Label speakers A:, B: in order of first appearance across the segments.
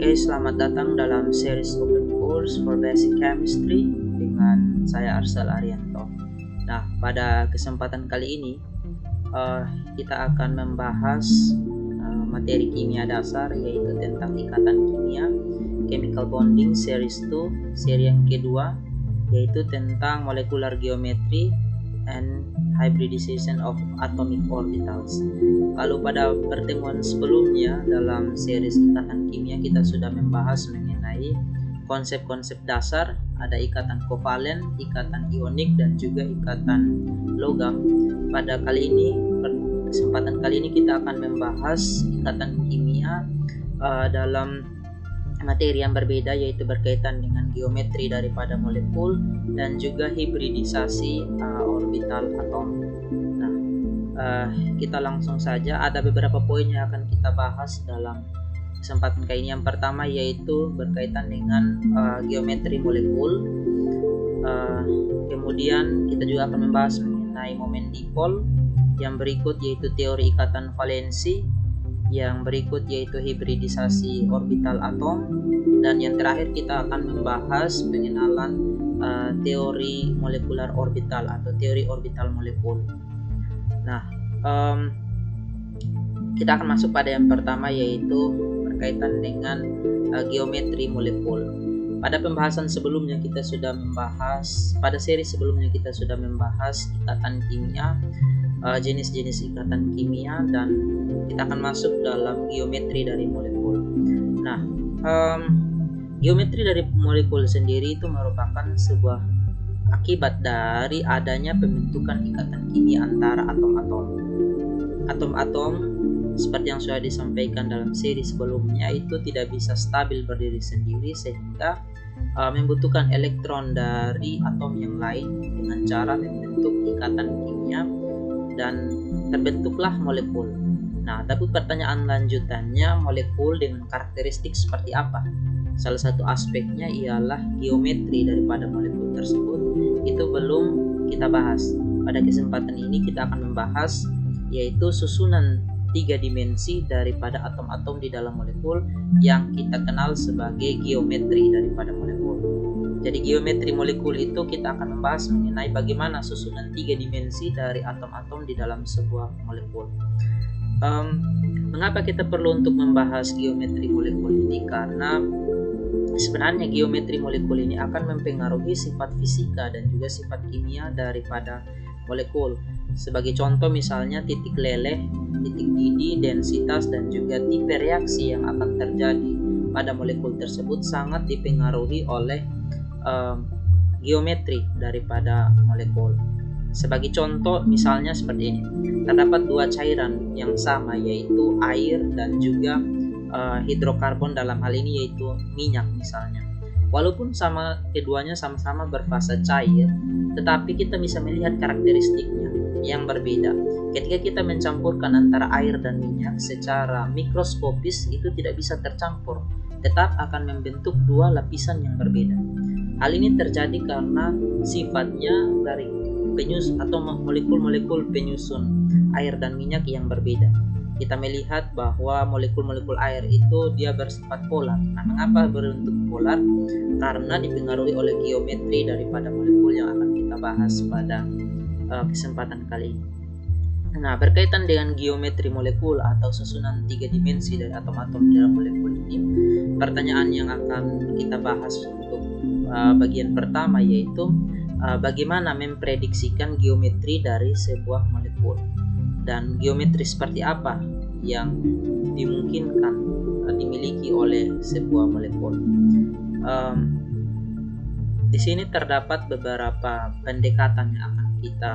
A: Oke, selamat datang dalam series Open Course for Basic Chemistry dengan saya Arsal Arianto. Nah, pada kesempatan kali ini kita akan membahas materi kimia dasar, yaitu tentang ikatan kimia, Chemical Bonding Series 2, seri yang kedua, yaitu tentang Molecular Geometry and Hybridization of Atomic Orbitals. Kalau pada pertemuan sebelumnya dalam series ikatan kimia kita sudah membahas mengenai konsep-konsep dasar, ada ikatan kovalen, ikatan ionik, dan juga ikatan logam. Pada kesempatan kali ini kita akan membahas ikatan kimia dalam materi yang berbeda, yaitu berkaitan dengan geometri daripada molekul dan juga hibridisasi orbital atom. Nah, kita langsung saja, ada beberapa poin yang akan kita bahas dalam kesempatan kali ini. Yang pertama yaitu berkaitan dengan geometri molekul. Kemudian kita juga akan membahas mengenai momen dipol. Yang berikut yaitu teori ikatan valensi. Yang berikut yaitu hibridisasi orbital atom, dan yang terakhir kita akan membahas pengenalan teori molekular orbital atau teori orbital molekul. Nah, kita akan masuk pada yang pertama, yaitu berkaitan dengan geometri molekul. Pada pembahasan sebelumnya kita sudah membahas, pada seri sebelumnya kita sudah membahas ikatan kimia, jenis-jenis ikatan kimia, dan kita akan masuk dalam geometri dari molekul. Nah, geometri dari molekul sendiri itu merupakan sebuah akibat dari adanya pembentukan ikatan kimia antara atom-atom. Atom-atom seperti yang sudah disampaikan dalam seri sebelumnya itu tidak bisa stabil berdiri sendiri, sehingga membutuhkan elektron dari atom yang lain dengan cara membentuk ikatan kimia dan terbentuklah molekul. Nah, tapi pertanyaan lanjutannya, molekul dengan karakteristik seperti apa? Salah satu aspeknya ialah geometri daripada molekul tersebut. Itu belum kita bahas. Pada kesempatan ini kita akan membahas yaitu susunan 3 dimensi daripada atom-atom di dalam molekul yang kita kenal sebagai geometri daripada molekul. Jadi geometri molekul itu kita akan membahas mengenai bagaimana susunan 3 dimensi dari atom-atom di dalam sebuah molekul. Mengapa kita perlu untuk membahas geometri molekul ini? Karena sebenarnya geometri molekul ini akan mempengaruhi sifat fisika dan juga sifat kimia daripada molekul. Sebagai contoh misalnya titik leleh, titik didih, densitas, dan juga tipe reaksi yang akan terjadi pada molekul tersebut sangat dipengaruhi oleh geometri daripada molekul. Sebagai contoh misalnya seperti ini, terdapat 2 cairan yang sama, yaitu air dan juga hidrokarbon, dalam hal ini yaitu minyak misalnya. Walaupun keduanya sama-sama berfasa cair, tetapi kita bisa melihat karakteristiknya yang berbeda. Ketika kita mencampurkan antara air dan minyak secara mikroskopis, itu tidak bisa tercampur, tetap akan membentuk 2 lapisan yang berbeda. Hal ini terjadi karena sifatnya dari atau molekul-molekul penyusun air dan minyak yang berbeda. Kita melihat bahwa molekul-molekul air itu dia bersifat polar. Nah, mengapa berbentuk polar? Karena dipengaruhi oleh geometri daripada molekul yang akan kita bahas pada kesempatan kali ini. Nah, berkaitan dengan geometri molekul atau susunan 3 dimensi dari atom-atom dalam molekul ini, pertanyaan yang akan kita bahas untuk bagian pertama yaitu bagaimana memprediksikan geometri dari sebuah molekul, dan geometri seperti apa yang dimungkinkan dimiliki oleh sebuah molekul. Di sini terdapat beberapa pendekatan yang akan kita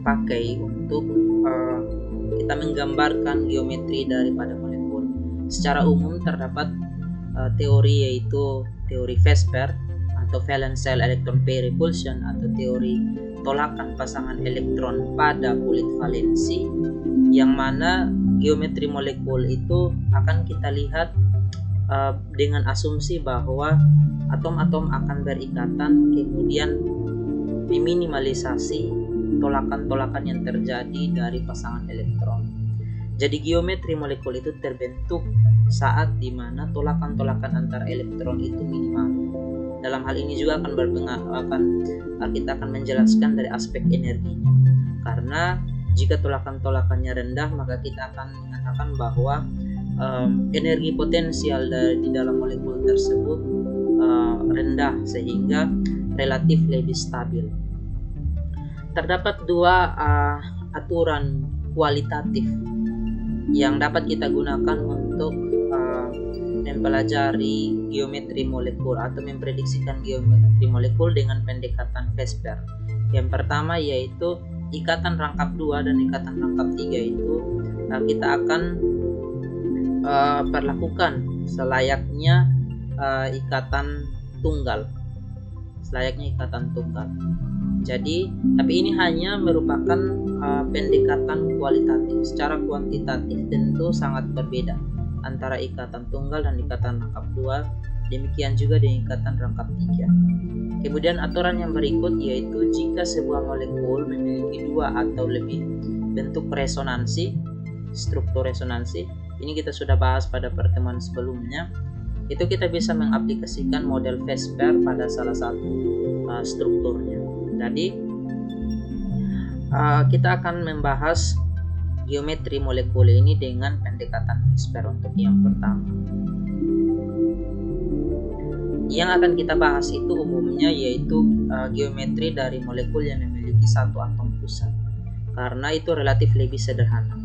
A: pakai untuk kita menggambarkan geometri daripada molekul. Secara umum terdapat teori, yaitu teori Vespers atau valence shell electron pair repulsion, atau teori tolakan pasangan elektron pada kulit valensi, yang mana geometri molekul itu akan kita lihat dengan asumsi bahwa atom-atom akan berikatan, kemudian meminimalisasi tolakan-tolakan yang terjadi dari pasangan elektron. Jadi geometri molekul itu terbentuk saat dimana tolakan-tolakan antar elektron itu minimal. Dalam hal ini juga akan kita akan menjelaskan dari aspek energinya. Karena jika tolakan-tolakannya rendah, maka kita akan mengatakan bahwa energi potensial di dalam molekul tersebut rendah, sehingga relatif lebih stabil. Terdapat dua aturan kualitatif yang dapat kita gunakan untuk mempelajari geometri molekul atau memprediksikan geometri molekul dengan pendekatan VSEPR. Yang pertama yaitu ikatan rangkap 2 dan ikatan rangkap 3 itu kita akan perlakukan selayaknya ikatan tunggal. Jadi, tapi ini hanya merupakan pendekatan kualitatif. Secara kuantitatif tentu sangat berbeda antara ikatan tunggal dan ikatan rangkap 2, demikian juga dengan ikatan rangkap 3. Kemudian aturan yang berikut yaitu jika sebuah molekul memiliki 2 atau lebih bentuk resonansi, struktur resonansi, ini kita sudah bahas pada pertemuan sebelumnya, itu kita bisa mengaplikasikan model VSEPR pada salah satu strukturnya. Jadi kita akan membahas geometri molekul ini dengan pendekatan VSEPR untuk yang pertama. Yang akan kita bahas itu umumnya yaitu geometri dari molekul yang memiliki satu atom pusat, karena itu relatif lebih sederhana.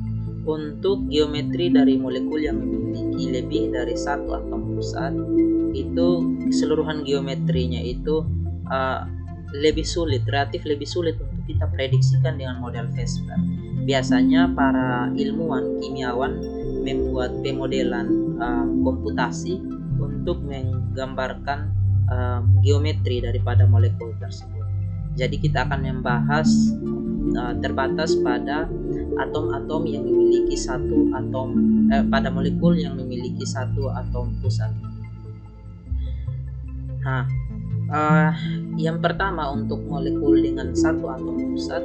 A: Untuk geometri dari molekul yang memiliki lebih dari satu atom pusat, itu keseluruhan geometrinya itu relatif lebih sulit untuk kita prediksikan dengan model VSEPR. Biasanya para ilmuwan kimiawan membuat pemodelan komputasi untuk menggambarkan geometri daripada molekul tersebut. Jadi kita akan membahas terbatas pada atom-atom yang memiliki satu atom pada molekul yang memiliki satu atom pusat. Yang pertama untuk molekul dengan satu atom pusat,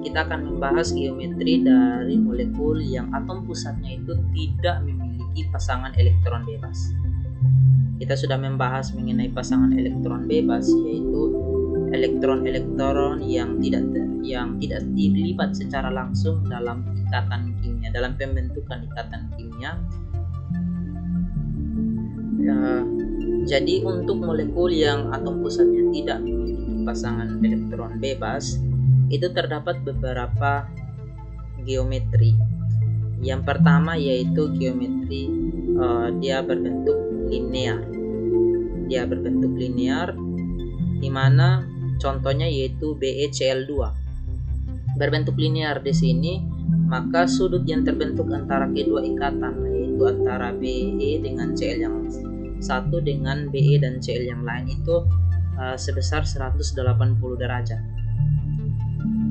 A: kita akan membahas geometri dari molekul yang atom pusatnya itu tidak memiliki pasangan elektron bebas. Kita sudah membahas mengenai pasangan elektron bebas, yaitu elektron-elektron yang tidak dilipat secara langsung dalam ikatan kimia, dalam pembentukan ikatan kimia. Jadi untuk molekul yang atom pusatnya tidak memiliki pasangan elektron bebas, itu terdapat beberapa geometri. Yang pertama yaitu geometri dia berbentuk linear, di mana contohnya yaitu BeCl2. Berbentuk linear di sini, maka sudut yang terbentuk antara kedua ikatan yaitu antara Be dengan Cl yang satu dengan Be dan Cl yang lain itu sebesar 180 derajat.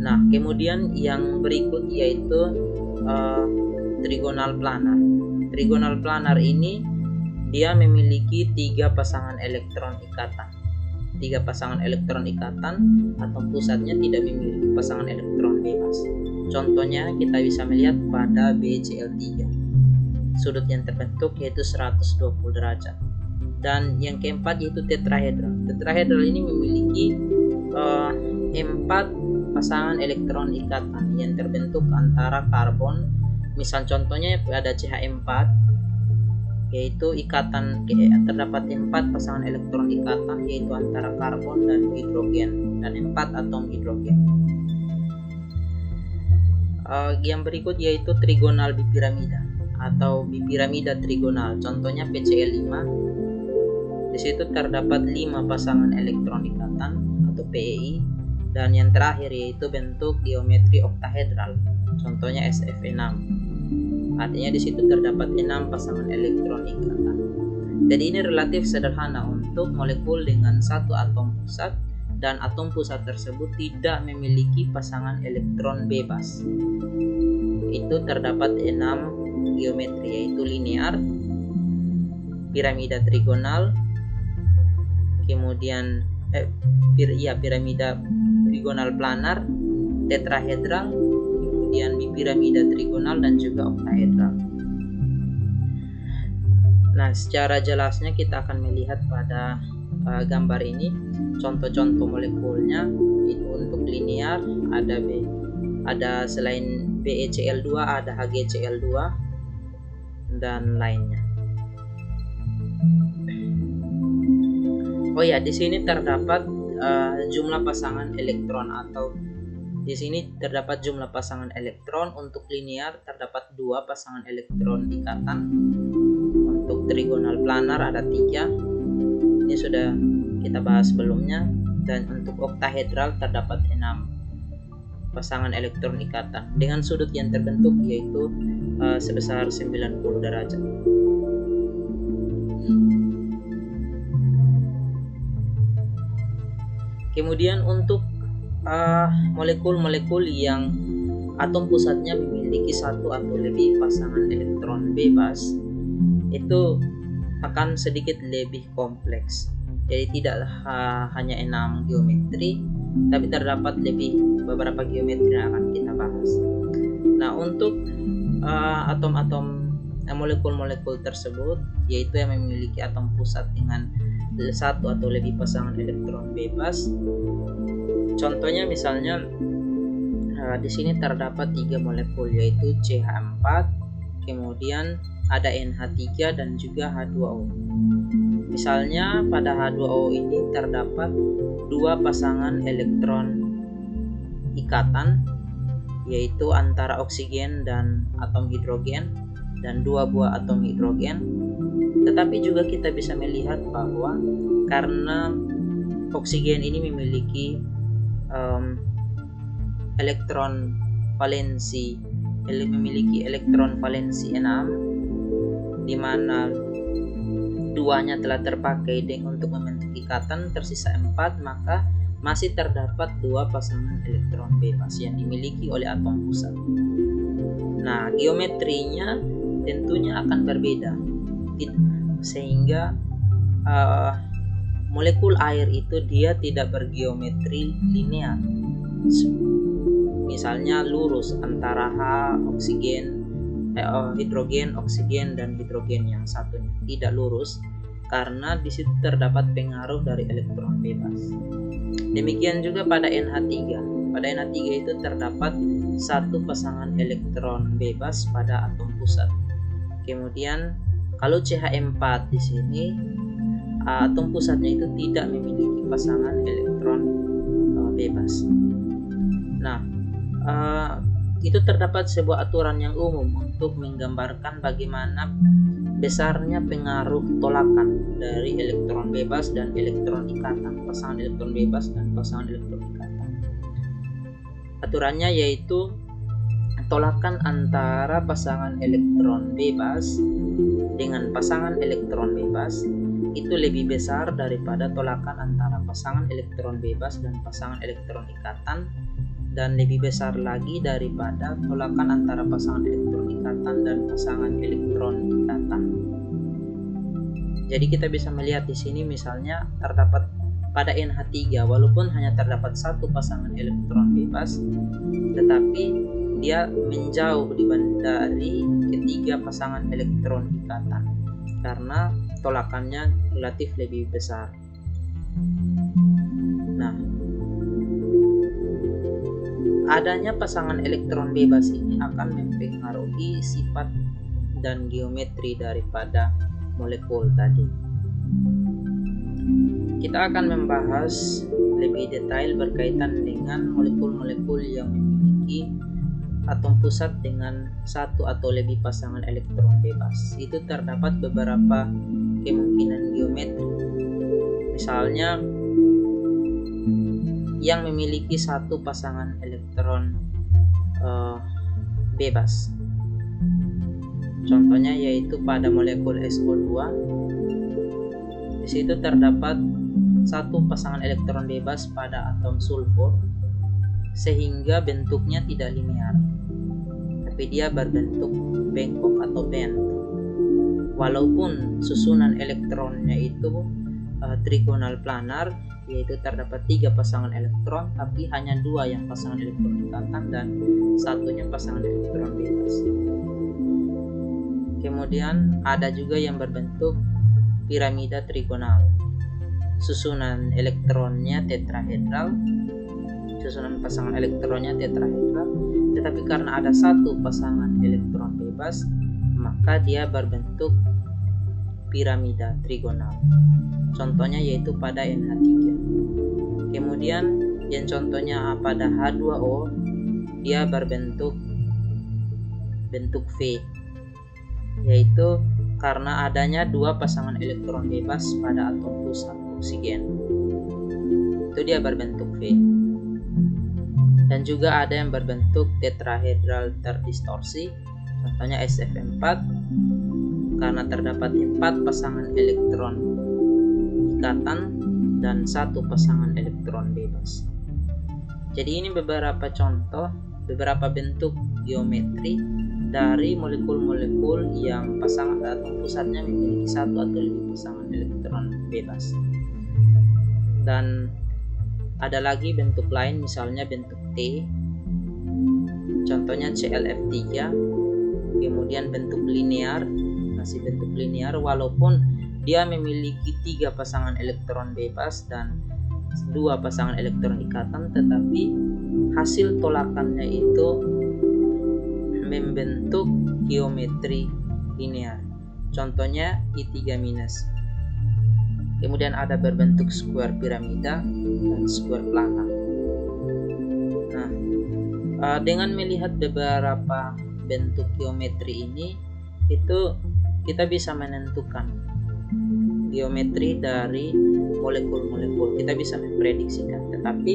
A: Nah, kemudian yang berikut yaitu trigonal planar. Trigonal planar ini dia memiliki 3 pasangan elektron ikatan. 3 pasangan elektron ikatan, atom pusatnya tidak memiliki pasangan elektron bebas. Contohnya kita bisa melihat pada BeCl3. Sudut yang terbentuk yaitu 120 derajat. Dan yang keempat yaitu tetrahedral. Tetrahedral ini memiliki 4 pasangan elektron ikatan yang terbentuk antara karbon. Misal contohnya ada CH4, yaitu ikatan terdapat 4 pasangan elektron ikatan yaitu antara karbon dan hidrogen dan 4 atom hidrogen. Yang berikut yaitu trigonal bipiramida atau bipiramida trigonal. Contohnya PCl5. Di situ terdapat 5 pasangan elektron ikatan atau PEI, dan yang terakhir yaitu bentuk geometri oktahedral. Contohnya SF6. Artinya di situ terdapat 6 pasangan elektron ikatan. Jadi ini relatif sederhana untuk molekul dengan satu atom pusat dan atom pusat tersebut tidak memiliki pasangan elektron bebas. Itu terdapat 6 geometri yaitu linear, piramida trigonal, kemudian piramida trigonal planar, tetrahedral, kemudian bipiramida trigonal dan juga oktahedral. Nah, secara jelasnya kita akan melihat pada gambar ini contoh-contoh molekulnya. Itu untuk linear ada selain BeCl2 ada HgCl2 dan lainnya. Oh ya, di sini terdapat jumlah pasangan elektron, atau di sini terdapat jumlah pasangan elektron. Untuk linear terdapat 2 pasangan elektron ikatan. Untuk trigonal planar ada 3. Ini sudah kita bahas sebelumnya. Dan untuk oktahedral terdapat 6 pasangan elektron ikatan dengan sudut yang terbentuk yaitu sebesar 90 derajat. Kemudian untuk molekul-molekul yang atom pusatnya memiliki 1 atau lebih pasangan elektron bebas, itu akan sedikit lebih kompleks. Jadi tidak hanya 6 geometri, tapi terdapat beberapa geometri yang akan kita bahas. Nah, untuk molekul-molekul tersebut, yaitu yang memiliki atom pusat dengan 1 atau lebih pasangan elektron bebas. Contohnya misalnya di sini terdapat 3 molekul, yaitu CH4, kemudian ada NH3 dan juga H2O. Misalnya pada H2O ini terdapat 2 pasangan elektron ikatan, yaitu antara oksigen dan atom hidrogen dan 2 buah atom hidrogen. Tetapi juga kita bisa melihat bahwa karena oksigen ini memiliki elektron valensi 6, di mana 2-nya telah terpakai untuk membentuk ikatan, tersisa 4, maka masih terdapat 2 pasangan elektron bebas yang dimiliki oleh atom pusat. Nah, geometrinya tentunya akan berbeda, sehingga molekul air itu dia tidak bergeometri linear. Misalnya lurus antara hidrogen, oksigen, dan hidrogen yang satunya. Tidak lurus karena di situ terdapat pengaruh dari elektron bebas. Demikian juga pada NH3. Pada NH3 itu terdapat 1 pasangan elektron bebas pada atom pusat. Kemudian kalau CH4 di sini atom pusatnya itu tidak memiliki pasangan elektron bebas. Nah, itu terdapat sebuah aturan yang umum untuk menggambarkan bagaimana besarnya pengaruh tolakan dari elektron bebas dan elektron ikatan, pasangan elektron bebas dan pasangan elektron ikatan. Aturannya yaitu tolakan antara pasangan elektron bebas dengan pasangan elektron bebas itu lebih besar daripada tolakan antara pasangan elektron bebas dan pasangan elektron ikatan, dan lebih besar lagi daripada tolakan antara pasangan elektron ikatan dan pasangan elektron ikatan. Jadi kita bisa melihat di sini misalnya terdapat pada NH3 walaupun hanya terdapat 1 pasangan elektron bebas, tetapi dia menjauh dari ketiga pasangan elektron ikatan karena tolakannya relatif lebih besar. Nah, adanya pasangan elektron bebas ini akan mempengaruhi sifat dan geometri daripada molekul tadi. Kita akan membahas lebih detail berkaitan dengan molekul-molekul yang memiliki atom pusat dengan 1 atau lebih pasangan elektron bebas. Itu terdapat beberapa kemungkinan geometri. Misalnya yang memiliki 1 pasangan elektron bebas. Contohnya yaitu pada molekul SO2. Di situ terdapat 1 pasangan elektron bebas pada atom sulfur, sehingga bentuknya tidak linear, tapi dia berbentuk bengkok atau bend. Walaupun susunan elektronnya itu trigonal planar, yaitu terdapat 3 pasangan elektron, tapi hanya 2 yang pasangan elektron ikatan dan 1-nya pasangan elektron bebas. Kemudian ada juga yang berbentuk piramida trigonal. Susunan elektronnya tetrahedral, susunan pasangan elektronnya tetrahedral, tetapi karena ada satu pasangan elektron bebas, maka dia berbentuk piramida trigonal. Contohnya yaitu pada NH3. Kemudian yang contohnya pada H2O, dia berbentuk V, yaitu karena adanya dua pasangan elektron bebas pada atom pusat oksigen. Itu dia berbentuk V. Dan juga ada yang berbentuk tetrahedral terdistorsi, contohnya SF4, karena terdapat 4 pasangan elektron ikatan dan 1 pasangan elektron bebas. Jadi ini beberapa contoh, beberapa bentuk geometri dari molekul-molekul yang pasangan atom pusatnya memiliki 1 atau lebih pasangan elektron bebas. Dan ada lagi bentuk lain, misalnya bentuk T, contohnya ClF3, kemudian bentuk linear, masih bentuk linear walaupun dia memiliki 3 pasangan elektron bebas dan 2 pasangan elektron ikatan, tetapi hasil tolakannya itu membentuk geometri linear, contohnya I3-. Kemudian ada berbentuk square piramida dan square planar. Nah, dengan melihat beberapa bentuk geometri ini, itu kita bisa menentukan geometri dari molekul-molekul. Kita bisa memprediksikan. Tetapi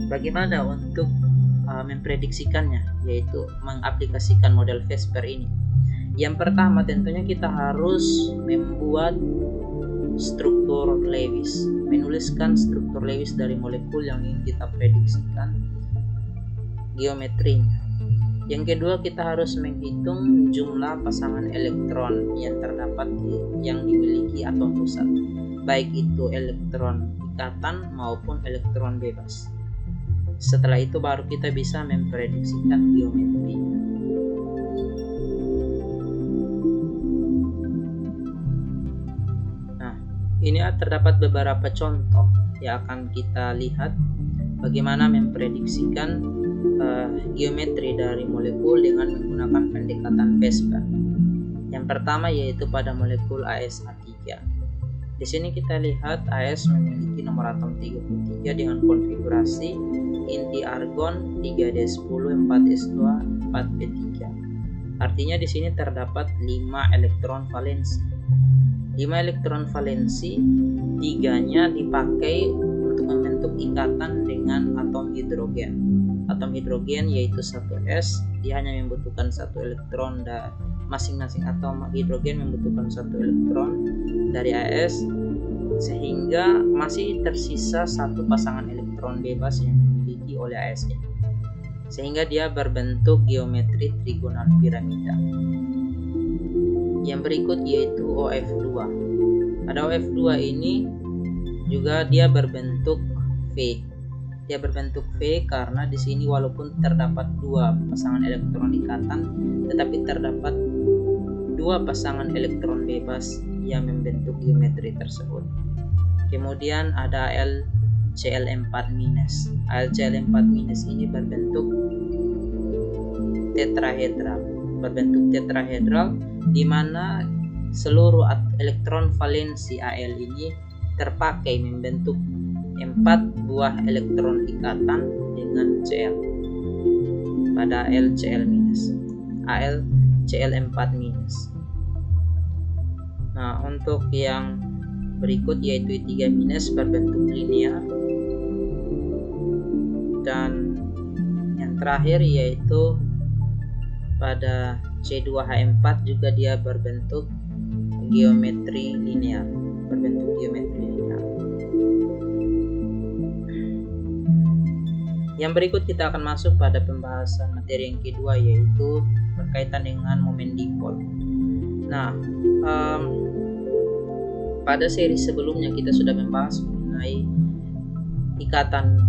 A: bagaimana untuk memprediksikannya, yaitu mengaplikasikan model Vesper ini? Yang pertama tentunya kita harus membuat struktur Lewis, menuliskan struktur Lewis dari molekul yang ingin kita prediksikan geometrinya. Yang kedua, kita harus menghitung jumlah pasangan elektron yang terdapat yang dimiliki atom pusat, baik itu elektron ikatan maupun elektron bebas. Setelah itu baru kita bisa memprediksikan geometrinya. Ini terdapat beberapa contoh yang akan kita lihat bagaimana memprediksikan geometri dari molekul dengan menggunakan pendekatan Vesper. Yang pertama yaitu pada molekul AsH3. Di sini kita lihat AS memiliki nomor atom 33 dengan konfigurasi inti argon 3d10, 4s2, 4p3. Artinya di sini terdapat 5 elektron valensi. 5 elektron valensi, 3-nya dipakai untuk membentuk ikatan dengan atom hidrogen. Atom hidrogen yaitu 1s, dia hanya membutuhkan 1 elektron, dan masing-masing atom hidrogen membutuhkan 1 elektron dari AS, sehingga masih tersisa 1 pasangan elektron bebas yang dimiliki oleh AS ini, sehingga dia berbentuk geometri trigonal piramida. Yang berikut yaitu OF2. Pada OF2 ini juga dia berbentuk V. Dia berbentuk V karena di sini walaupun terdapat 2 pasangan elektron ikatan, tetapi terdapat 2 pasangan elektron bebas yang membentuk geometri tersebut. Kemudian ada AlCl4-. AlCl4- ini berbentuk tetrahedral, di mana seluruh elektron valensi Al ini terpakai membentuk 4 buah elektron ikatan dengan Cl pada AlCl4-. Nah, untuk yang berikut yaitu I3- berbentuk linear, dan yang terakhir yaitu pada C2H4 juga dia berbentuk geometri linear, Yang berikut kita akan masuk pada pembahasan materi yang kedua, yaitu berkaitan dengan momen dipol. Nah, pada seri sebelumnya kita sudah membahas mengenai ikatan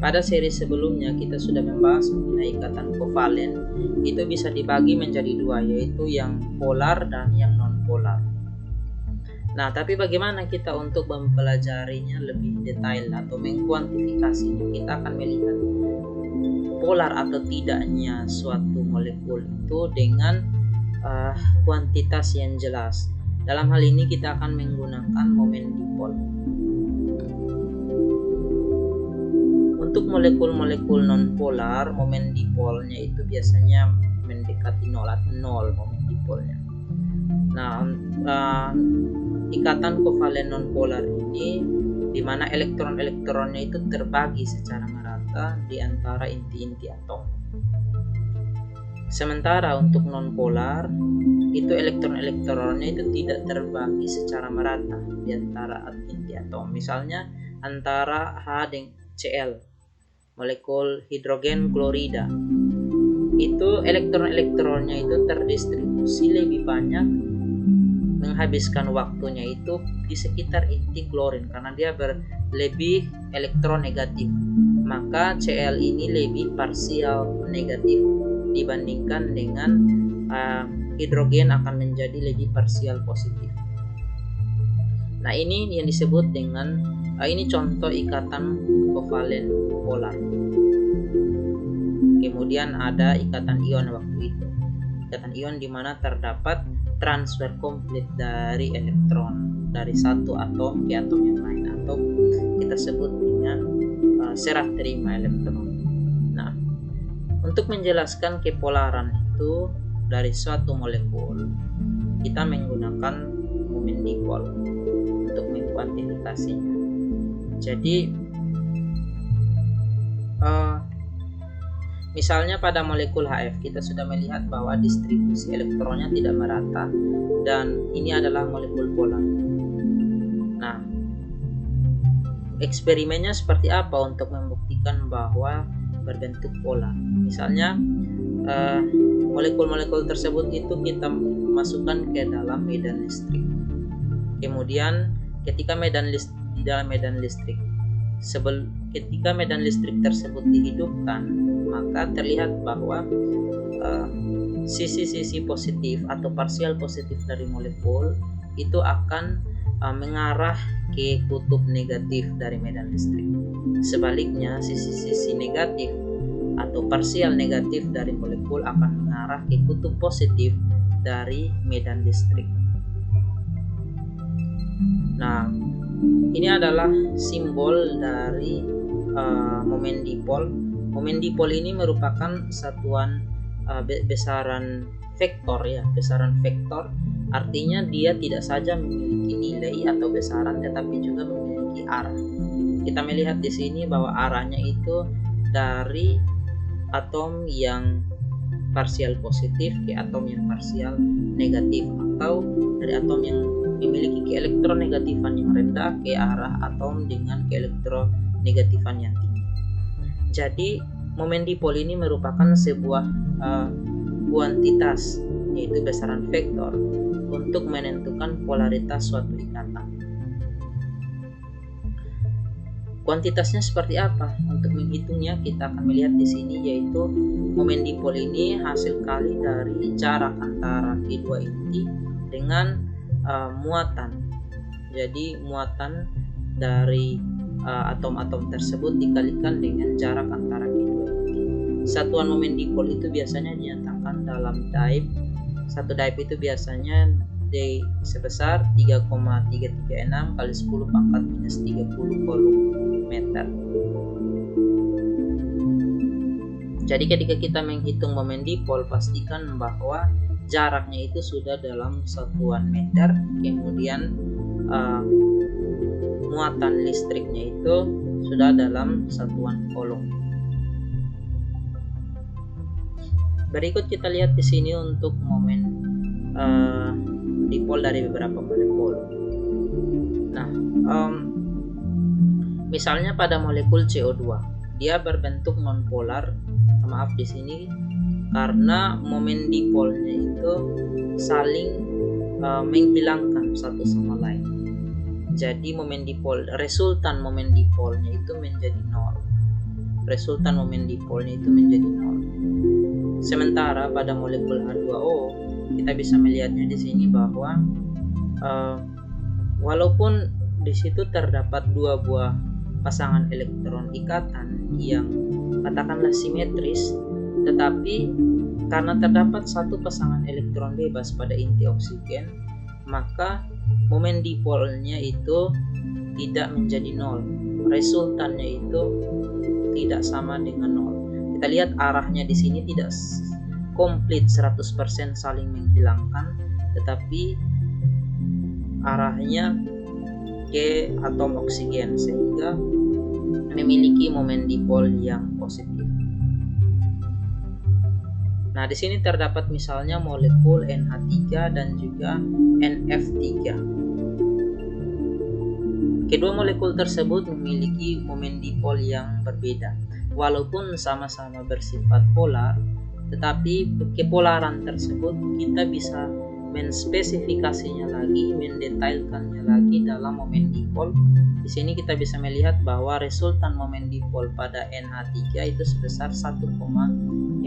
A: pada seri sebelumnya kita sudah membahas mengenai ikatan kovalen. Itu bisa dibagi menjadi dua, yaitu yang polar dan yang non-polar. Nah, tapi bagaimana kita untuk mempelajarinya lebih detail atau mengkuantifikasinya? Kita akan melihat polar atau tidaknya suatu molekul itu dengan kuantitas yang jelas. Dalam hal ini kita akan menggunakan momen dipol. Untuk molekul-molekul non-polar, momen dipolnya itu biasanya mendekati 0 momen dipolnya. Nah, ikatan kovalen non-polar ini di mana elektron-elektronnya itu terbagi secara merata di antara inti-inti atom. Sementara untuk non-polar, itu elektron-elektronnya itu tidak terbagi secara merata di antara inti atom. Misalnya antara H dan Cl, molekul hidrogen klorida, itu elektron-elektronnya itu terdistribusi lebih banyak, menghabiskan waktunya itu di sekitar inti klorin karena dia lebih elektronegatif. Maka Cl ini lebih parsial negatif dibandingkan dengan hidrogen akan menjadi lebih parsial positif. Nah, ini yang disebut dengan ini contoh ikatan kovalen polar. Kemudian ada ikatan ion waktu itu. Ikatan ion di mana terdapat transfer komplit dari elektron dari satu atom ke atom yang lain, atau kita sebut dengan serah terima elektron. Nah, untuk menjelaskan kepolaran itu dari suatu molekul, kita menggunakan momen dipol untuk mengkuantifikasinya. Jadi misalnya pada molekul HF kita sudah melihat bahwa distribusi elektronnya tidak merata dan ini adalah molekul polar. Nah, eksperimennya seperti apa untuk membuktikan bahwa berbentuk polar? Misalnya molekul-molekul tersebut itu kita masukkan ke dalam medan listrik. Kemudian ketika di dalam medan listrik, ketika medan listrik tersebut dihidupkan, maka terlihat bahwa sisi-sisi positif atau parsial positif dari molekul itu akan mengarah ke kutub negatif dari medan listrik. Sebaliknya, sisi-sisi negatif atau parsial negatif dari molekul akan mengarah ke kutub positif dari medan listrik. Nah, ini adalah simbol dari momen dipol. Momen dipol ini merupakan satuan besaran vektor ya, besaran vektor. Artinya dia tidak saja memiliki nilai atau besaran tetapi juga memiliki arah. Kita melihat di sini bahwa arahnya itu dari atom yang parsial positif ke atom yang parsial negatif, atau dari atom yang memiliki keelektronegatifan yang rendah ke arah atom dengan keelektronegatifan yang tinggi. Jadi momen dipol ini merupakan sebuah kuantitas, yaitu besaran vektor untuk menentukan polaritas suatu ikatan. Kuantitasnya seperti apa? Untuk menghitungnya kita akan melihat di sini, yaitu momen dipol ini hasil kali dari jarak antara kedua inti dengan muatan. Jadi muatan dari atom-atom tersebut dikalikan dengan jarak antara kedua inti. Satuan momen dipol itu biasanya dinyatakan dalam Debye. Satu Debye itu biasanya sebesar 3,336 kali 10 pangkat minus 30 kolom meter. Jadi ketika kita menghitung momen dipol, pastikan bahwa jaraknya itu sudah dalam satuan meter, kemudian muatan listriknya itu sudah dalam satuan kolom. Berikut kita lihat di sini untuk momen dipol dari beberapa molekul. Nah, misalnya pada molekul CO2, dia berbentuk nonpolar. Maaf di sini karena momen dipolnya itu saling menghilangkan satu sama lain. Jadi momen dipol, resultan momen dipolnya itu menjadi 0. resultan momen dipolnya itu menjadi 0. Sementara pada molekul H2O kita bisa melihatnya di sini bahwa walaupun di situ terdapat dua buah pasangan elektron ikatan yang katakanlah simetris, tetapi karena terdapat satu pasangan elektron bebas pada inti oksigen, maka momen dipolnya itu tidak menjadi 0. Resultannya itu tidak sama dengan 0. Kita lihat arahnya di sini tidak komplit 100% saling menghilangkan, tetapi arahnya ke atom oksigen sehingga memiliki momen dipol yang positif. Nah, di sini terdapat misalnya molekul NH3 dan juga NF3. Kedua molekul tersebut memiliki momen dipol yang berbeda. Walaupun sama-sama bersifat polar, tetapi kepolaran tersebut kita bisa menspesifikasinya lagi, mendetailkannya lagi dalam momen dipol. Di sini kita bisa melihat bahwa resultan momen dipol pada NH3 itu sebesar 1,46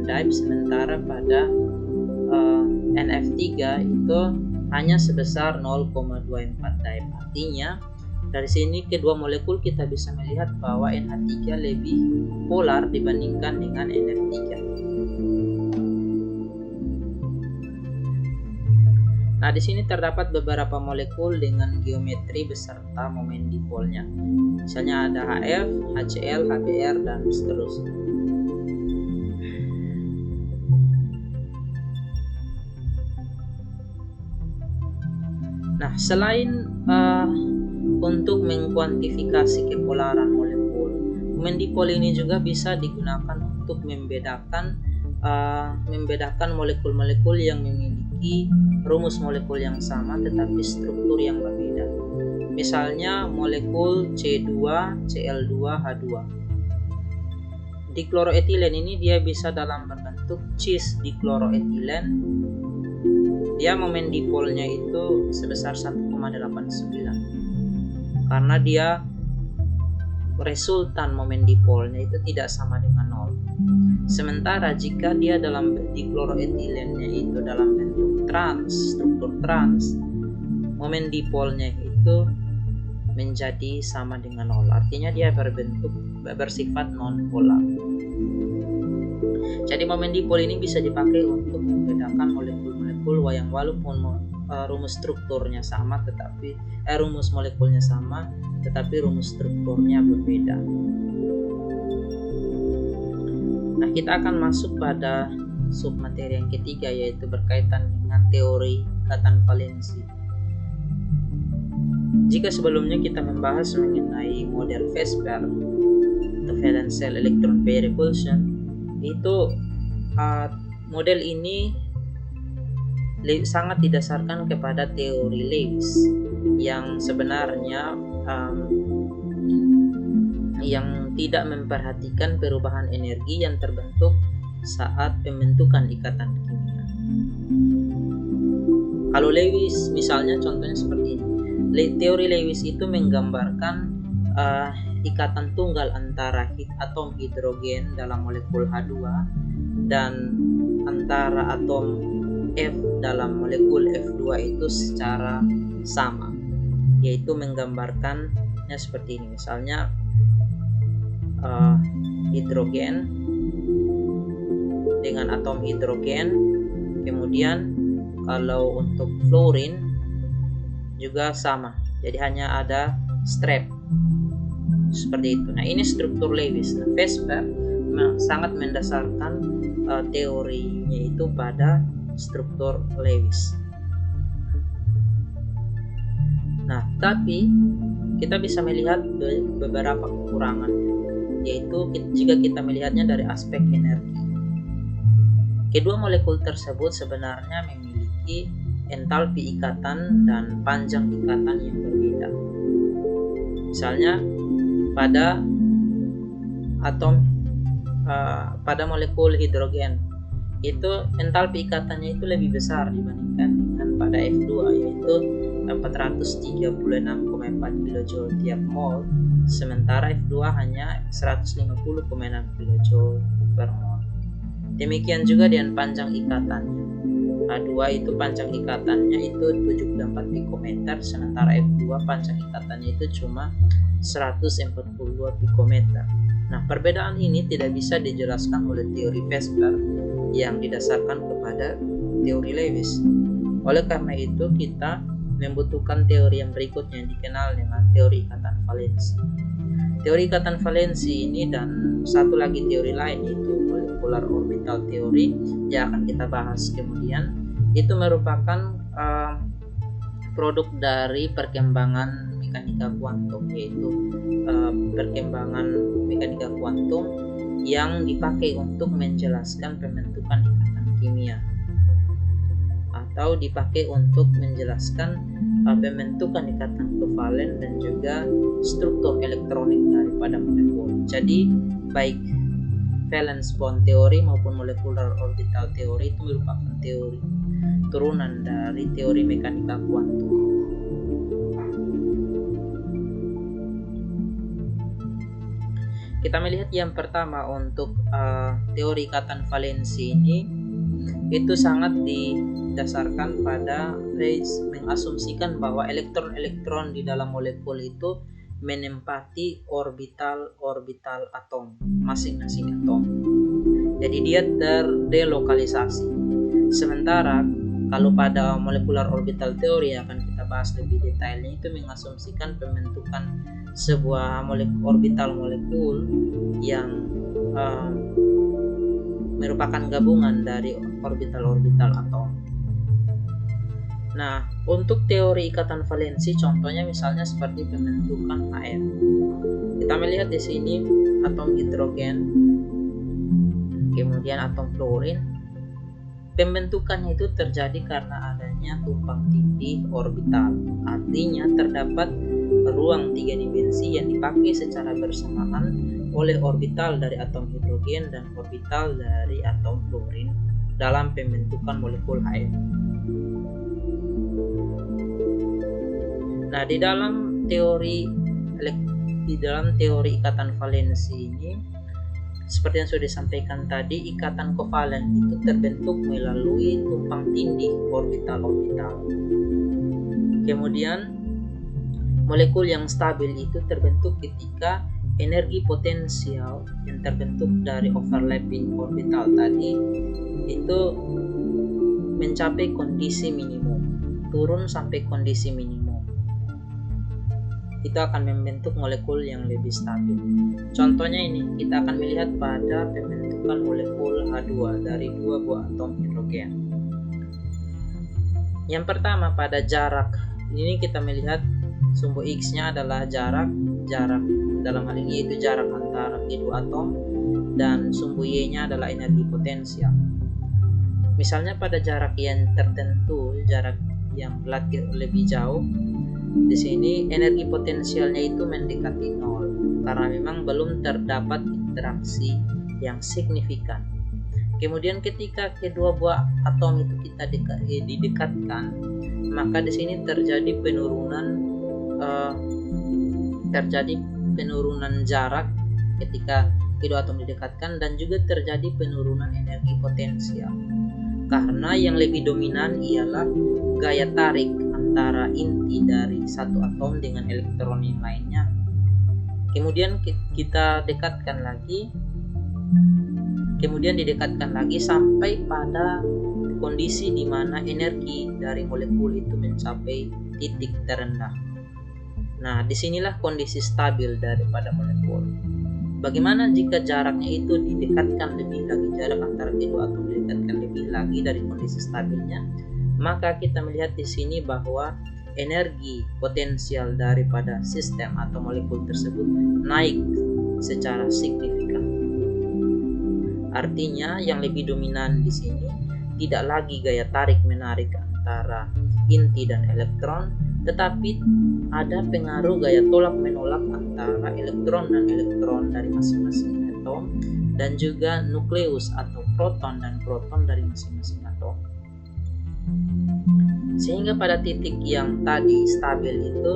A: dive, sementara pada NF3 itu hanya sebesar 0,24 dive. Artinya dari sini kedua molekul kita bisa melihat bahwa NH3 lebih polar dibandingkan dengan NF3. Nah, di sini terdapat beberapa molekul dengan geometri beserta momen dipolnya. Misalnya ada HF, HCl, HBr, dan seterusnya. Nah, selain untuk mengkuantifikasi kepolaran molekul, momen dipol ini juga bisa digunakan untuk membedakan molekul-molekul yang memiliki rumus molekul yang sama tetapi struktur yang berbeda. Misalnya molekul C2, Cl2, H2. Dikloroetilen ini dia bisa dalam berbentuk cis dikloroetilen. Dia momen dipolnya itu sebesar 1,89. Karena dia resultan momen dipolnya itu tidak sama dengan 0. Sementara jika dia dalam dikloroetilennya itu dalam bentuk trans, struktur trans, momen dipolnya itu menjadi sama dengan 0. Artinya dia bersifat non-polar. Jadi momen dipol ini bisa dipakai untuk membedakan molekul-molekul yang walaupun rumus strukturnya sama tetapi rumus molekulnya sama tetapi rumus strukturnya berbeda. Nah, kita akan masuk pada submateri yang ketiga, yaitu berkaitan dengan teori ikatan valensi. Jika sebelumnya kita membahas mengenai model Vespers atau valence shell electron pair repulsion, itu model ini sangat didasarkan kepada teori Lewis yang sebenarnya yang tidak memperhatikan perubahan energi yang terbentuk saat pembentukan ikatan kimia. Kalau Lewis misalnya contohnya seperti ini, teori Lewis itu menggambarkan ikatan tunggal antara atom hidrogen dalam molekul H2 dan antara atom F dalam molekul F2 itu secara sama, yaitu menggambarkannya seperti ini. Misalnya hidrogen dengan atom hidrogen, kemudian kalau untuk fluorine juga sama, jadi hanya ada strap seperti itu. Nah, ini struktur Lewis. Nah, Vespers sangat mendasarkan teorinya itu pada struktur Lewis. Nah, tapi kita bisa melihat beberapa kekurangan, yaitu jika kita melihatnya dari aspek energi. Kedua molekul tersebut sebenarnya memiliki entalpi ikatan dan panjang ikatan yang berbeda. Misalnya pada pada molekul hidrogen itu entalpi ikatannya itu lebih besar dibandingkan dengan pada F2, yaitu 436,4 kJ tiap mol, sementara F2 hanya 150,6 kJ per mol. Demikian juga dengan panjang ikatannya. H2 itu panjang ikatannya itu 74 pikometer, sementara F2 panjang ikatannya itu cuma 142 pikometer. Nah, perbedaan ini tidak bisa dijelaskan oleh teori Vespers yang didasarkan kepada teori Lewis. Oleh karena itu, kita membutuhkan teori yang berikutnya yang dikenal dengan teori ikatan valensi. Teori ikatan valensi ini dan satu lagi teori lain yaitu molecular orbital theory yang akan kita bahas kemudian, itu merupakan produk dari perkembangan mekanika kuantum, yaitu perkembangan mekanika kuantum yang dipakai untuk menjelaskan pembentukan ikatan kimia atau dipakai untuk menjelaskan pembentukan ikatan kovalen dan juga struktur elektronik daripada molekul. Jadi baik valence bond theory maupun molecular orbital theory itu merupakan teori turunan dari teori mekanika kuantum. Kita melihat yang pertama untuk teori ikatan valensi ini itu sangat didasarkan pada Reis mengasumsikan bahwa elektron-elektron di dalam molekul itu menempati orbital atom, masing-masing atom. Jadi dia terdelokalisasi. Sementara kalau pada molecular orbital theory yang akan kita bahas lebih detailnya itu mengasumsikan pembentukan sebuah orbital molekul yang merupakan gabungan dari orbital atom. Nah, untuk teori ikatan valensi contohnya misalnya seperti pembentukan air. Kita melihat di sini atom hidrogen, kemudian atom fluorin. Pembentukannya itu terjadi karena adanya tumpang tindih orbital. Artinya terdapat ruang 3 dimensi yang dipakai secara bersamaan oleh orbital dari atom hidrogen dan orbital dari atom fluorin dalam pembentukan molekul air. Nah, di dalam teori ikatan valensi ini, seperti yang sudah disampaikan tadi, ikatan kovalen itu terbentuk melalui tumpang tindih orbital-orbital. Kemudian molekul yang stabil itu terbentuk ketika energi potensial yang terbentuk dari overlapping orbital tadi itu mencapai kondisi minimum, turun sampai kondisi minimum. Itu akan membentuk molekul yang lebih stabil. Contohnya ini, kita akan melihat pada pembentukan molekul H2 dari 2 buah atom hidrogen. Yang pertama pada jarak, ini kita melihat sumbu X-nya adalah jarak dalam hal ini yaitu jarak antara kedua atom, dan sumbu Y-nya adalah energi potensial. Misalnya pada jarak yang tertentu, jarak yang relatif lebih jauh, di sini energi potensialnya itu mendekati 0 karena memang belum terdapat interaksi yang signifikan. Kemudian ketika kedua buah atom itu kita didekatkan, maka di sini terjadi penurunan jarak ketika kedua atom didekatkan, dan juga terjadi penurunan energi potensial karena yang lebih dominan ialah gaya tarik antara inti dari satu atom dengan elektron yang lainnya. Kemudian kita didekatkan lagi sampai pada kondisi di mana energi dari molekul itu mencapai titik terendah. Nah, disinilah kondisi stabil daripada molekul. Bagaimana jika jaraknya itu didekatkan lebih lagi, jarak antara kedua atom didekatkan lebih lagi dari kondisi stabilnya? Maka kita melihat di sini bahwa energi potensial daripada sistem atau molekul tersebut naik secara signifikan. Artinya yang lebih dominan di sini tidak lagi gaya tarik menarik antara inti dan elektron, tetapi ada pengaruh gaya tolak menolak antara elektron dan elektron dari masing-masing atom, dan juga nukleus atau proton dan proton dari masing-masing atom. Sehingga pada titik yang tadi stabil itu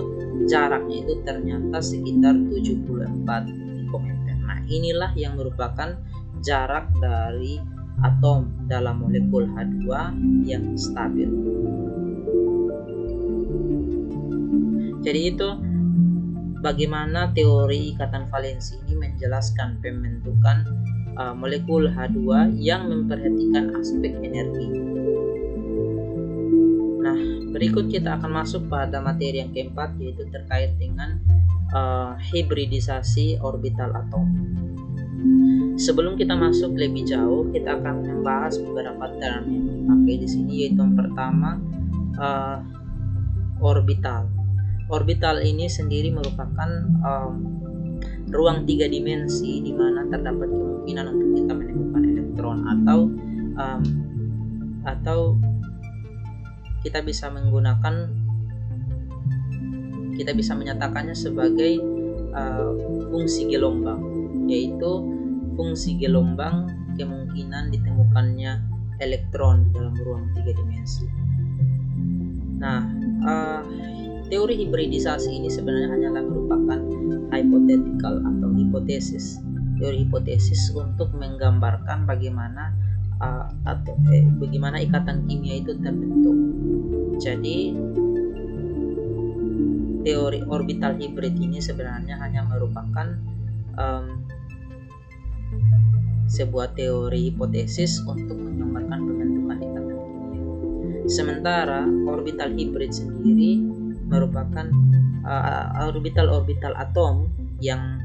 A: jaraknya itu ternyata sekitar 74 pikometer. Nah, inilah yang merupakan jarak dari atom dalam molekul H2 yang stabil. Jadi itu bagaimana teori ikatan valensi ini menjelaskan pembentukan molekul H2 yang memperhatikan aspek energi. Nah, berikut kita akan masuk pada materi yang keempat, yaitu terkait dengan hibridisasi orbital atom. Sebelum kita masuk lebih jauh, kita akan membahas beberapa term yang dipakai di sini, yaitu yang pertama orbital. Orbital ini sendiri merupakan ruang 3 dimensi di mana terdapat kemungkinan untuk kita menemukan elektron atau kita bisa menyatakannya sebagai fungsi gelombang, yaitu fungsi gelombang kemungkinan ditemukannya elektron di dalam ruang 3 dimensi. Nah, teori hibridisasi ini sebenarnya hanyalah merupakan hypothetical atau hipotesis, teori hipotesis untuk menggambarkan bagaimana ikatan kimia itu terbentuk. Jadi teori orbital hibrid ini sebenarnya hanya merupakan sebuah teori hipotesis untuk menggambarkan pembentukan ikatan kimia. Sementara orbital hibrid sendiri merupakan orbital atom yang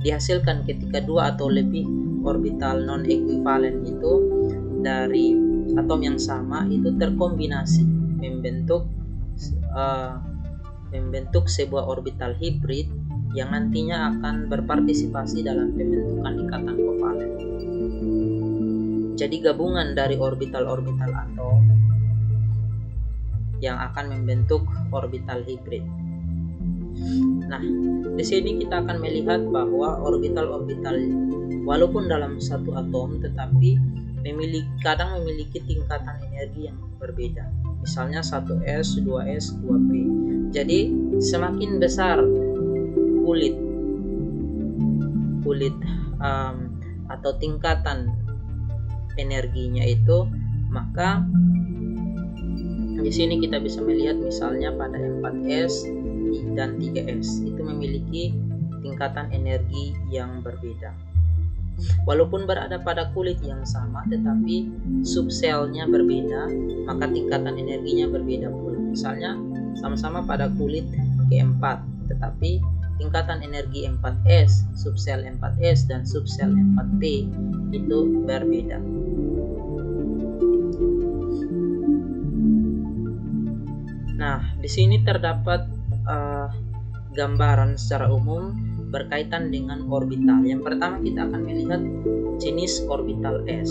A: dihasilkan ketika 2 atau lebih orbital non ekuivalen itu dari atom yang sama itu terkombinasi membentuk sebuah orbital hibrid yang nantinya akan berpartisipasi dalam pembentukan ikatan kovalen. Jadi gabungan dari orbital-orbital atom yang akan membentuk orbital hibrid. Nah, di sini kita akan melihat bahwa orbital-orbital walaupun dalam satu atom tetapi kadang memiliki tingkatan energi yang berbeda. Misalnya 1s, 2s, 2p. Jadi semakin besar kulit atau tingkatan energinya itu, maka di sini kita bisa melihat misalnya pada 4s dan 3s itu memiliki tingkatan energi yang berbeda. Walaupun berada pada kulit yang sama tetapi subselnya berbeda, maka tingkatan energinya berbeda pula. Misalnya sama-sama pada kulit keempat, tetapi tingkatan energi 4s, subsel 4s dan subsel 4p itu berbeda. Nah, di sini terdapat gambaran secara umum berkaitan dengan orbital. Yang pertama kita akan melihat jenis orbital S.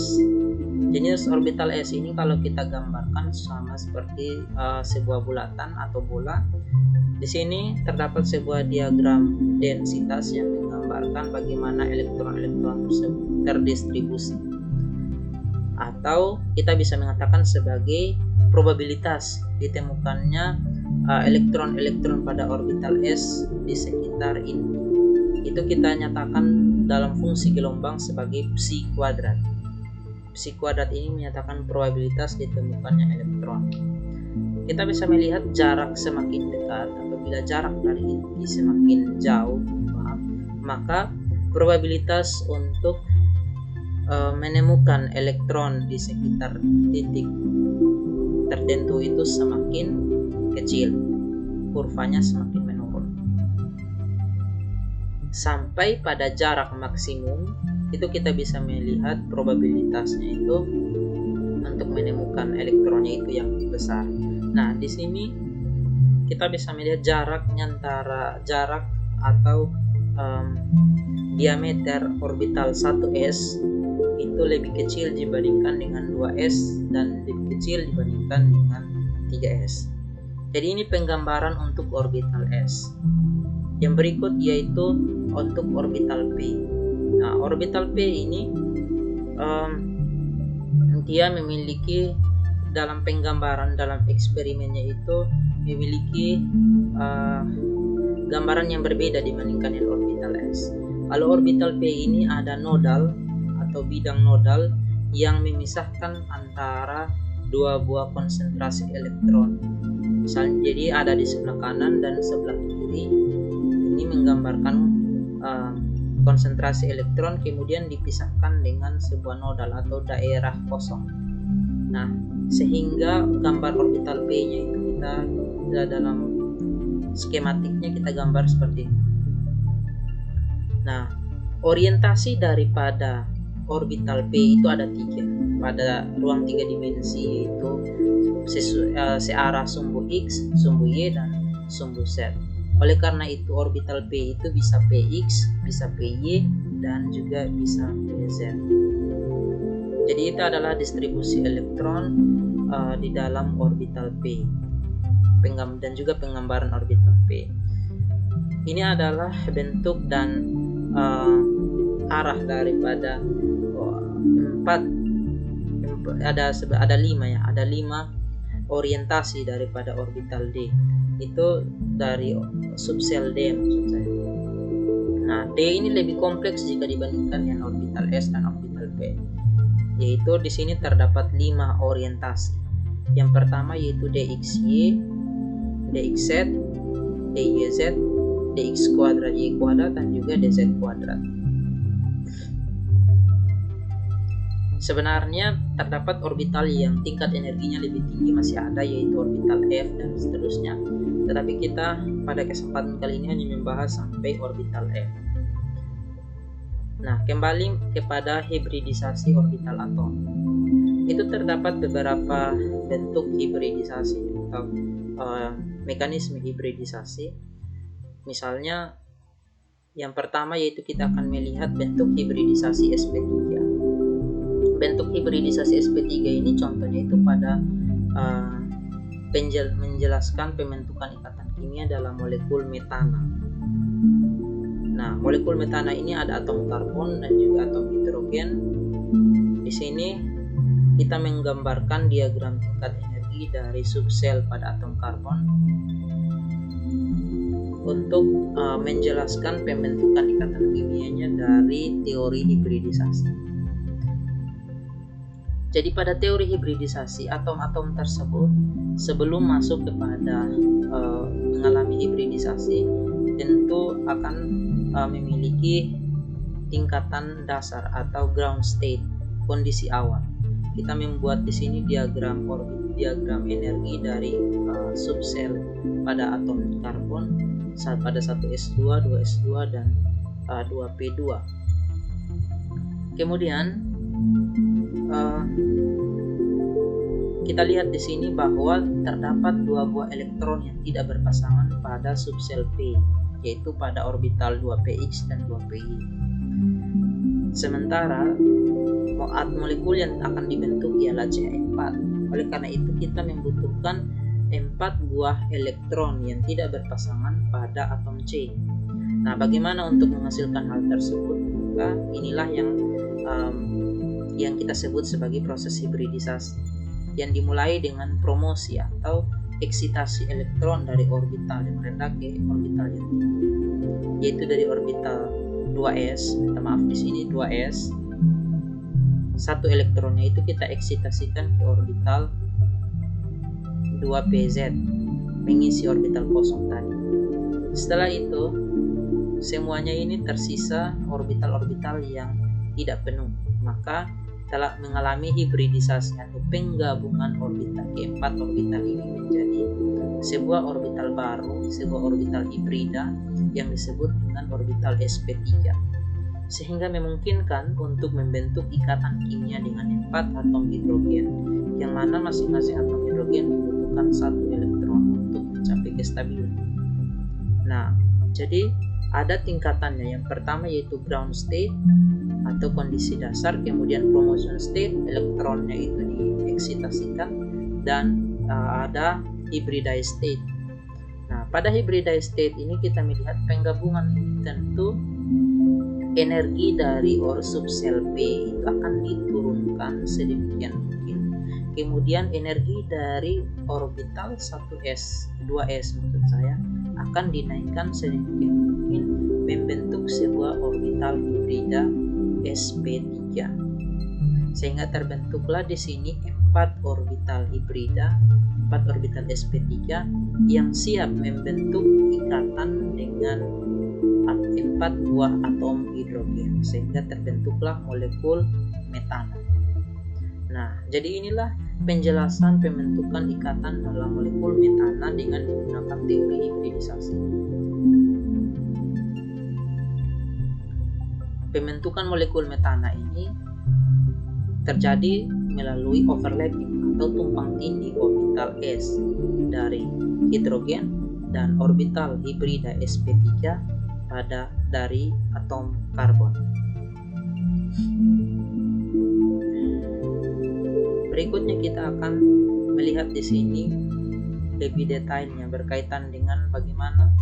A: Jenis orbital S ini kalau kita gambarkan sama seperti sebuah bulatan atau bola. Di sini terdapat sebuah diagram densitas yang menggambarkan bagaimana elektron-elektron tersebut terdistribusi. Atau kita bisa mengatakan sebagai probabilitas ditemukannya elektron-elektron pada orbital S di sekitar inti. Itu kita nyatakan dalam fungsi gelombang sebagai psi kuadrat. Psi kuadrat ini menyatakan probabilitas ditemukannya elektron. Kita bisa melihat jarak semakin dekat. Apabila jarak dari inti semakin jauh, maka probabilitas untuk menemukan elektron di sekitar titik tertentu itu semakin kecil, kurvanya semakin menurun. Sampai pada jarak maksimum itu kita bisa melihat probabilitasnya itu untuk menemukan elektronnya itu yang besar. Nah, di sini kita bisa melihat jaraknya antara jarak atau diameter orbital 1s itu lebih kecil dibandingkan dengan 2s dan lebih kecil dibandingkan dengan 3s. Jadi ini penggambaran untuk orbital S. Yang berikut yaitu untuk orbital P. Nah, orbital P ini dia memiliki dalam penggambaran dalam eksperimennya itu memiliki gambaran yang berbeda dibandingkan yang orbital S. Kalau orbital P ini ada nodal atau bidang nodal yang memisahkan antara dua buah konsentrasi elektron. Misalnya, jadi ada di sebelah kanan dan sebelah kiri. Ini menggambarkan konsentrasi elektron kemudian dipisahkan dengan sebuah nodal atau daerah kosong. Nah, sehingga gambar orbital P-nya itu kita dalam skematiknya kita gambar seperti ini. Nah, orientasi daripada orbital P itu ada 3 pada ruang 3 dimensi, yaitu searah sumbu X, sumbu Y, dan sumbu Z. Oleh karena itu orbital P itu bisa Px, bisa Py, dan juga bisa Pz. Jadi itu adalah distribusi elektron di dalam orbital P dan juga penggambaran orbital P. Ini adalah bentuk dan arah daripada ada 5 orientasi daripada orbital D. Itu dari subsel D maksud saya. Nah, D ini lebih kompleks jika dibandingkan dengan orbital S dan orbital P. Yaitu di sini terdapat 5 orientasi. Yang pertama yaitu DXY, DXZ, DYZ, DX kuadrat, Y kuadrat, dan juga DZ kuadrat. Sebenarnya terdapat orbital yang tingkat energinya lebih tinggi masih ada, yaitu orbital F dan seterusnya. Tetapi kita pada kesempatan kali ini hanya membahas sampai orbital F. Nah, kembali kepada hibridisasi orbital atom. Itu terdapat beberapa bentuk hibridisasi atau mekanisme hibridisasi. Misalnya yang pertama yaitu kita akan melihat bentuk hibridisasi sp3. Bentuk hibridisasi sp3 ini contohnya itu pada menjelaskan pembentukan ikatan kimia dalam molekul metana. Nah, molekul metana ini ada atom karbon dan juga atom hidrogen. Di sini kita menggambarkan diagram tingkat energi dari subsel pada atom karbon untuk menjelaskan pembentukan ikatan kimianya dari teori hibridisasi. Jadi pada teori hibridisasi, atom-atom tersebut sebelum masuk kepada mengalami hibridisasi tentu akan memiliki tingkatan dasar atau ground state, kondisi awal. Kita membuat di sini diagram energi dari subsel pada atom karbon pada 1s2, 2s2 dan 2p2. Kemudian kita lihat di sini bahwa terdapat 2 buah elektron yang tidak berpasangan pada subsel P, yaitu pada orbital 2px dan 2py. Sementara molekul yang akan dibentuk ialah CH4. Oleh karena itu kita membutuhkan 4 buah elektron yang tidak berpasangan pada atom C. Nah, bagaimana untuk menghasilkan hal tersebut? Maka inilah yang kita sebut sebagai proses hibridisasi, yang dimulai dengan promosi atau eksitasi elektron dari orbital yang rendah ke orbital yang tinggi, yaitu dari orbital 2s. Di sini 2s, 1 elektronnya itu kita eksitasikan ke orbital 2pz, mengisi orbital kosong tadi. Setelah itu semuanya ini tersisa orbital-orbital yang tidak penuh, maka telah mengalami hibridisasi atau penggabungan orbital. Keempat orbital ini menjadi sebuah orbital baru, sebuah orbital hibrida yang disebut dengan orbital sp3, sehingga memungkinkan untuk membentuk ikatan kimia dengan 4 atom hidrogen, yang mana masing-masing atom hidrogen membutuhkan 1 elektron untuk mencapai kestabilan. Nah, jadi ada tingkatannya. Yang pertama yaitu ground state atau kondisi dasar, kemudian promotion state, elektronnya itu dieksitasikan, dan ada hybridized state. Nah, pada hybridized state ini kita melihat penggabungan ini tentu energi dari subsel P itu akan diturunkan sedemikian mungkin, Kemudian energi dari orbital 1s, 2s maksud saya, akan dinaikkan sedemikian mungkin membentuk sebuah orbital hibrida sp3. Sehingga terbentuklah di sini 4 orbital hibrida, 4 orbital sp3 yang siap membentuk ikatan dengan 4 buah atom hidrogen, sehingga terbentuklah molekul metana. Nah, jadi inilah penjelasan pembentukan ikatan dalam molekul metana dengan menggunakan teori hibridisasi. Pembentukan molekul metana ini terjadi melalui overlapping atau tumpang tindih orbital s dari hidrogen dan orbital hibrida sp3 dari atom karbon. Berikutnya kita akan melihat di sini lebih detailnya berkaitan dengan bagaimana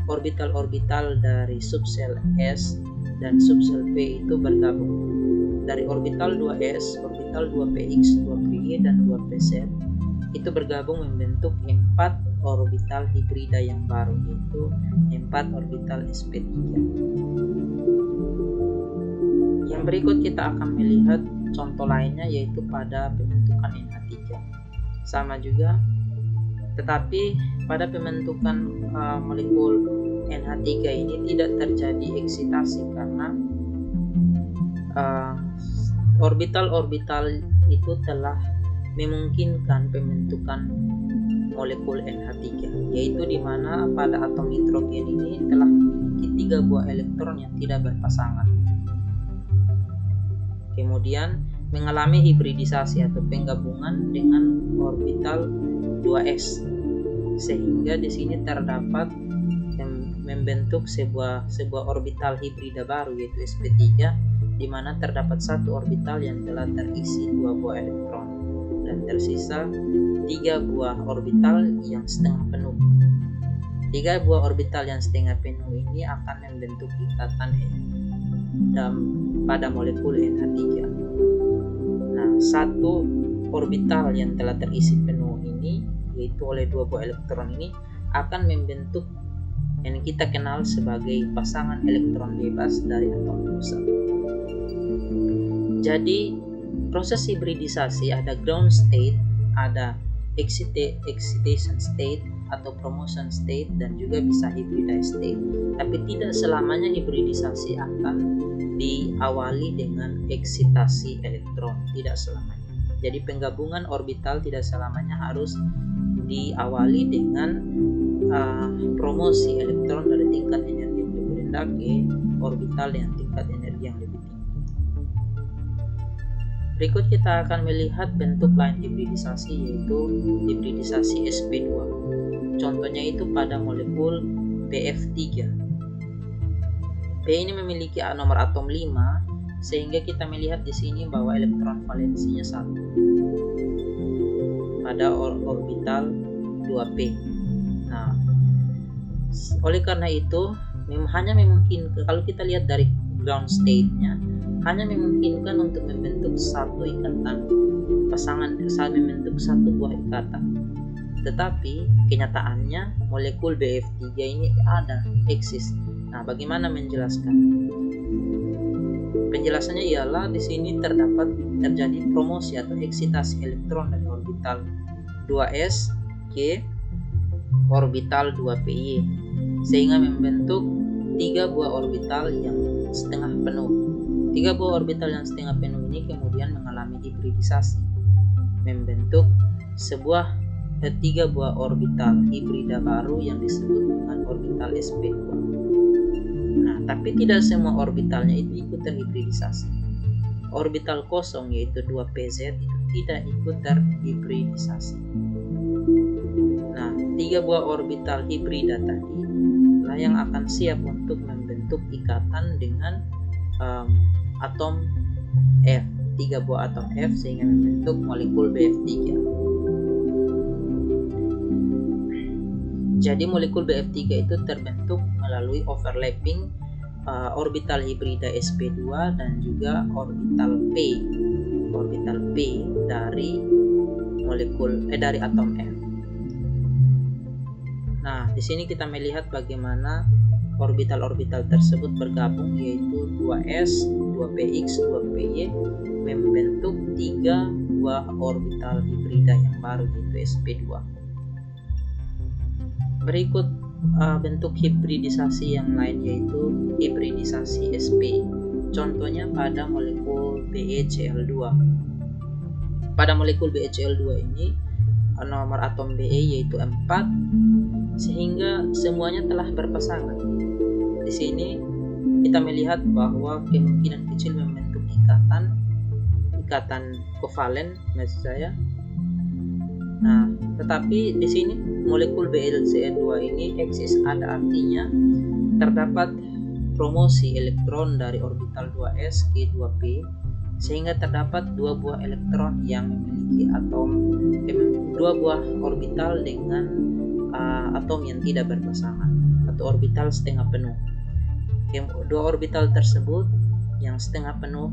A: orbital-orbital dari subsel S dan subsel P itu bergabung. Dari orbital 2s, orbital 2px, 2py, dan 2pz itu bergabung membentuk 4 orbital hibrida yang baru, yaitu 4 orbital sp3. Yang berikut kita akan melihat contoh lainnya, yaitu pada pembentukan NH3. Sama juga, tetapi pada pembentukan molekul NH3 ini tidak terjadi eksitasi karena orbital-orbital itu telah memungkinkan pembentukan molekul NH3, yaitu di mana pada atom nitrogen ini telah memiliki 3 buah elektron yang tidak berpasangan. Kemudian mengalami hibridisasi atau penggabungan dengan orbital 2s, sehingga di sini terdapat membentuk sebuah orbital hibrida baru, yaitu sp3, di mana terdapat 1 orbital yang telah terisi 2 buah elektron dan tersisa 3 buah orbital yang setengah penuh. 3 buah orbital yang setengah penuh ini akan membentuk ikatan pada molekul NH3. Nah, 1 orbital yang telah terisi penuh ini, yaitu oleh 2 buah elektron ini, akan membentuk yang kita kenal sebagai pasangan elektron bebas dari atom pusat. Jadi proses hibridisasi ada ground state, ada excitation state atau promotion state, dan juga bisa hybridized state. Tapi tidak selamanya hibridisasi akan diawali dengan eksitasi elektron, tidak selamanya. Jadi penggabungan orbital tidak selamanya harus diawali dengan promosi elektron dari tingkat energi yang lebih rendah ke orbital yang tingkat energi yang lebih tinggi. Berikut kita akan melihat bentuk lain hibridisasi, yaitu hibridisasi sp2. Contohnya itu pada molekul Bf3. P ini memiliki nomor atom 5, sehingga kita melihat di sini bahwa elektron valensinya 1 pada orbital 2p. Nah, oleh karena itu hanya memungkinkan, kalau kita lihat dari ground state-nya, hanya memungkinkan untuk membentuk 1 ikatan pasangan, membentuk 1 buah ikatan. Tetapi kenyataannya molekul Bf3 ini eksis. Nah, bagaimana menjelaskan? Penjelasannya ialah di sini terjadi promosi atau eksitasi elektron dari orbital 2s ke orbital 2py, sehingga membentuk 3 buah orbital yang setengah penuh. 3 buah orbital yang setengah penuh ini kemudian mengalami hibridisasi, membentuk 3 buah orbital hibrida baru yang disebut dengan orbital sp2. Nah, tapi tidak semua orbitalnya itu ikut terhibridisasi. Orbital kosong, yaitu 2pz, itu tidak ikut terhibridisasi. Nah, 3 buah orbital hibrida tadi lah yang akan siap untuk membentuk ikatan dengan atom F, 3 buah atom F, sehingga membentuk molekul Bf3. Jadi molekul Bf3 itu terbentuk melalui overlapping orbital hibrida sp2 dan juga orbital p dari dari atom F. Nah, di sini kita melihat bagaimana orbital-orbital tersebut bergabung, yaitu 2s, 2px, 2py membentuk 3 buah orbital hibrida yang baru, yaitu sp2. Berikut bentuk hibridisasi yang lain, yaitu hibridisasi sp. Contohnya pada molekul BeCl2. Pada molekul BeCl2 ini nomor atom Be yaitu 4, sehingga semuanya telah berpasangan. Di sini kita melihat bahwa kemungkinan kecil membentuk ikatan kovalen, maksud saya. Nah, tetapi di sini molekul BeCl2 ini eksis, ada artinya terdapat promosi elektron dari orbital 2s ke 2p, sehingga terdapat 2 buah elektron yang memiliki dua buah orbital dengan atom yang tidak berpasangan atau orbital setengah penuh. Dua orbital tersebut yang setengah penuh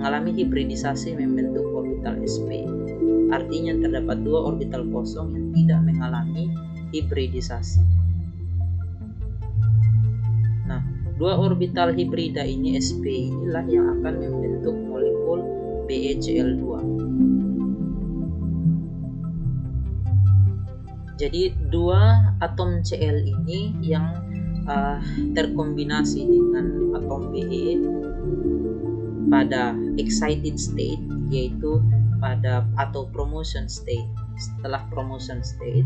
A: mengalami hibridisasi membentuk orbital sp. Artinya terdapat 2 orbital kosong yang tidak mengalami hibridisasi. Nah, 2 orbital hibrida ini sp inilah yang akan membentuk molekul BeCl2. Jadi 2 atom Cl ini yang terkombinasi dengan atom Be pada excited state, yaitu atau promotion state. Setelah promotion state,